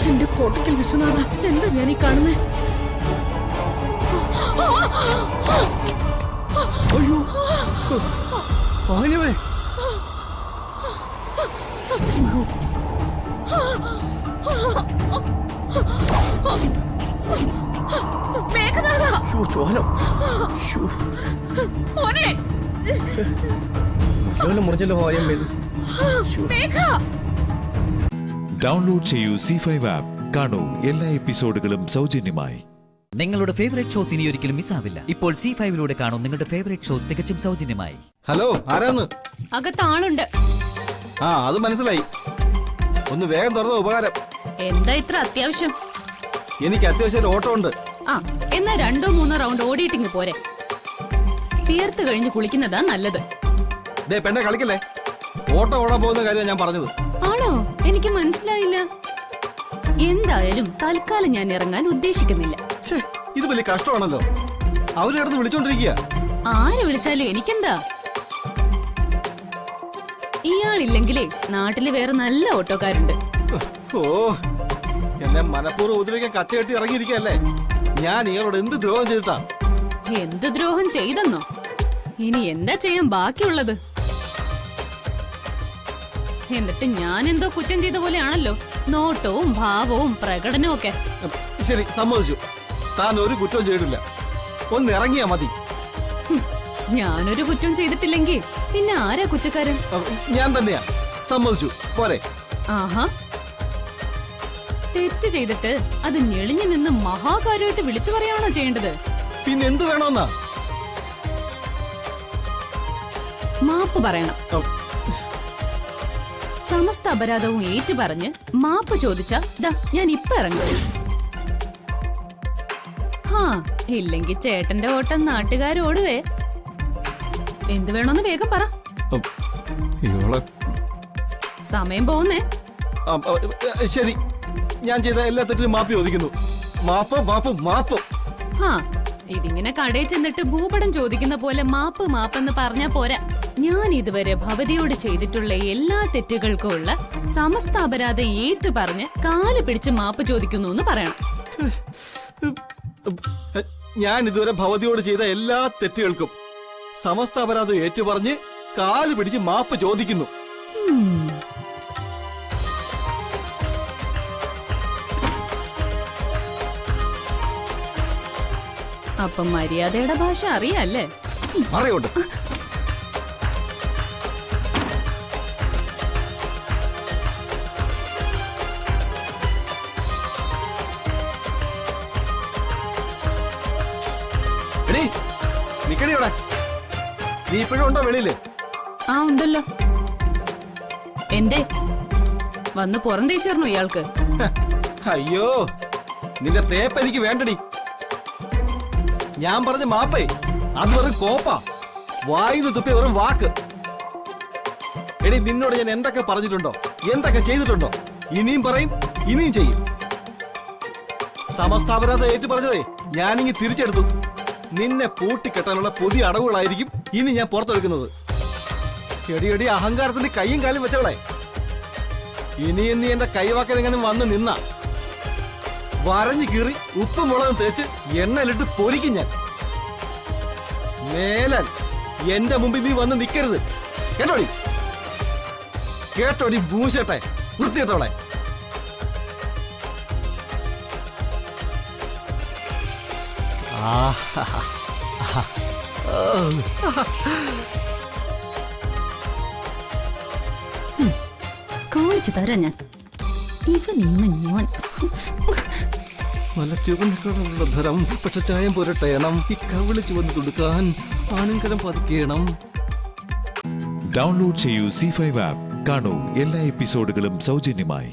B: എന്റെ കോട്ടക്കൽ വിശ്വനാഥ, എന്താ ഞാൻ ഈ കാണുന്നേ?
R: അയ്യോ, മുറിച്ചല്ലോ.
H: ഡൗൺലോഡ് ചെയ്യൂ C5 ആപ്പ്. കാണൂ എല്ലാ എപ്പിസോഡുകളും സൗജന്യമായി.
A: നിങ്ങളുടെ ഫേവറേറ്റ് ഷോസ് ഇനി ഒരിക്കലും മിസ്സാവില്ല. ഇപ്പോൾ C5 കാണൂ നിങ്ങളുടെ ഫേവറേറ്റ് ഷോ തികച്ചും സൗജന്യമായി.
T: ഹലോ, ആരാന്ന്?
M: അകത്ത് ആളുണ്ട്.
T: ആ, അത് മനസ്സിലായി. ഒന്ന് വേഗം തുറന്ന ഉപകാരം.
M: എന്താ ഇത്ര അത്യാവശ്യം?
T: എനിക്ക് അത്യാവശ്യം ഒരു ഓട്ടം ഉണ്ട്.
M: ആ, എന്നാ 2-3 റൗണ്ട് ഓടിയിട്ടിങ് പോരെ. തീർത്ത് കഴിഞ്ഞ് കുളിക്കുന്നതാ നല്ലത്.
T: ദേ പെണ്ണെ, കളിക്കല്ലേ. ഓട്ടം ഓടാൻ പോകുന്ന കാര്യം ഞാൻ പറഞ്ഞത്.
M: ആണോ? എനിക്ക് മനസ്സിലായില്ല. എന്തായാലും തൽക്കാലം ഞാൻ ഇറങ്ങാൻ ഉദ്ദേശിക്കുന്നില്ല.
T: ഇത് വലിയ കഷ്ടമാണല്ലോ. അവര് കിടന്ന് വിളിച്ചോണ്ടിരിക്കുക.
M: ആര് വിളിച്ചാലും എനിക്കെന്താ? ഇയാളില്ലെങ്കിലേ നാട്ടില് വേറെ നല്ല ഓട്ടോക്കാരുണ്ട്.
T: ഓ, എന്നെ മനഃപൂർവ്വം ഉപദ്രവിക്കാൻ കച്ചകെട്ടി ഇറങ്ങിയിരിക്കല്ലേ. ഞാൻ ഇയാളോട് എന്ത് ദ്രോഹം ചെയ്തിട്ടാ?
U: എന്ത് ദ്രോഹം ചെയ്തെന്നോ? ഇനി എന്താ ചെയ്യാൻ ബാക്കിയുള്ളത്? എന്നിട്ട് ഞാൻ എന്തോ കുറ്റം ചെയ്ത പോലെയാണല്ലോ നോട്ടവും ഭാവവും പ്രകടനവും ഒക്കെ.
T: ശരി, സമ്മതിച്ചു. താൻ ഒരു കുറ്റവും ചെയ്തിട്ടില്ല. ഒന്ന് ഇറങ്ങിയാ മതി.
U: ഞാനൊരു കുറ്റം ചെയ്തിട്ടില്ലെങ്കിൽ പിന്നെ ആരാ കുറ്റക്കാരൻ?
T: ഞാൻ തന്നെയാ. സമ്മതിച്ചു, പോരെ?
U: ആഹാ, തെറ്റ് ചെയ്തിട്ട് അത് ഞെളിഞ്ഞു നിന്ന് മഹാകാര്യമായിട്ട് വിളിച്ചു പറയാണോ ചെയ്യേണ്ടത്?
T: പിന്നെ എന്ത് വേണമെന്നാ?
U: മാപ്പ് പറയണം. സമസ്ത അപരാധവും ഏറ്റുപറഞ്ഞ് മാപ്പ് ചോദിച്ചാ ദാ ഞാൻ ഇപ്പൊ ഇറങ്ങും. ഹാ, ഇല്ലെങ്കിൽ ചേട്ടന്റെ ഓട്ടം നാട്ടുകാരോടുവേ. എന്ത് വേണോന്ന് വേഗം പറ. സമയം പോകുന്നേ.
T: ശരി, ഞാൻ ചെയ്ത എല്ലാ തെറ്റിനും മാപ്പ് ചോദിക്കുന്നു. മാപ്പ് മാപ്പ് മാപ്പ്.
U: ഹാ, ഇതിങ്ങനെ കടയിൽ ചെന്നിട്ട് ഭൂപടം ചോദിക്കുന്ന പോലെ മാപ്പ് മാപ്പെന്ന് പറഞ്ഞാ പോരാ. ഞാൻ ഇതുവരെ ഭവതിയോട് ചെയ്തിട്ടുള്ള എല്ലാ തെറ്റുകൾക്കും ഉള്ള സമസ്ത അപരാധം ഏറ്റു പറഞ്ഞ് കാല് പിടിച്ച് മാപ്പ് ചോദിക്കുന്നു എന്ന് പറയണം.
T: ഞാൻ ഇതുവരെ ഭവതിയോട് ചെയ്ത എല്ലാ തെറ്റുകൾക്കും സമസ്ത അപരാധം ഏറ്റുപറഞ്ഞ് കാല് പിടിച്ച് മാപ്പ് ചോദിക്കുന്നു.
U: അപ്പൊ മര്യാദയുടെ ഭാഷ അറിയാല്ലേ?
T: അറിയുണ്ട്. നിക്കടിയോടെ, നീ ഇപ്പോഴും ഉണ്ടോ വെളിയില്?
U: ആ, ഉണ്ടല്ലോ. എന്തേ വന്ന് പുറം തേച്ചേർന്നു ഇയാൾക്ക്?
T: അയ്യോ, നിന്റെ തേപ്പ് എനിക്ക് വേണ്ടടി. ഞാൻ പറഞ്ഞ മാപ്പേ അത് വെറും കോപ്പാ. വായിന്ന് തുപ്പി വെറും വാക്ക്. എടി, നിന്നോട് ഞാൻ എന്തൊക്കെ പറഞ്ഞിട്ടുണ്ടോ, എന്തൊക്കെ ചെയ്തിട്ടുണ്ടോ? ഇനിയും പറയും, ഇനിയും ചെയ്യും. സമസ്താപരാധം ഏറ്റു പറഞ്ഞതേ ഞാനിങ്ങി തിരിച്ചെടുത്തു. നിന്നെ പൂട്ടിക്കെട്ടാനുള്ള പുതിയ അടവുകളായിരിക്കും ഇനി ഞാൻ പുറത്തെടുക്കുന്നത്. എടി, അഹങ്കാരത്തിന്റെ കൈയും കാലും വെച്ചവളെ, ഇനിയും നീ എന്റെ കൈവാക്കൽ എങ്ങനെ വന്ന് നിന്ന വരഞ്ഞു കീറി ഉപ്പും മുളകും തേച്ച് എണ്ണയിലിട്ട് പൊരിക്കും ഞാൻ. മേലാൽ എന്റെ മുമ്പിൽ നീ വന്ന് നിൽക്കരുത്. കേട്ടോടി, കേട്ടോടി ഭൂശട്ടെ, വൃത്തികെട്ടോളെ.
U: കാണിച്ചു തരാം ഞാൻ. ഇവൻ ഇന്ന് ഞാൻ
T: നല്ല ചുവന്ന ധരം, പക്ഷെ ചായം പുരട്ടയണം. ഈ കവിള് ചുവന്ന് കൊടുക്കാൻ ആണുങ്കരം പതിക്കണം.
H: ഡൗൺലോഡ് ചെയ്യൂ C5 ആപ്പ്. കാണൂ എല്ലാ എപ്പിസോഡുകളും സൗജന്യമായി.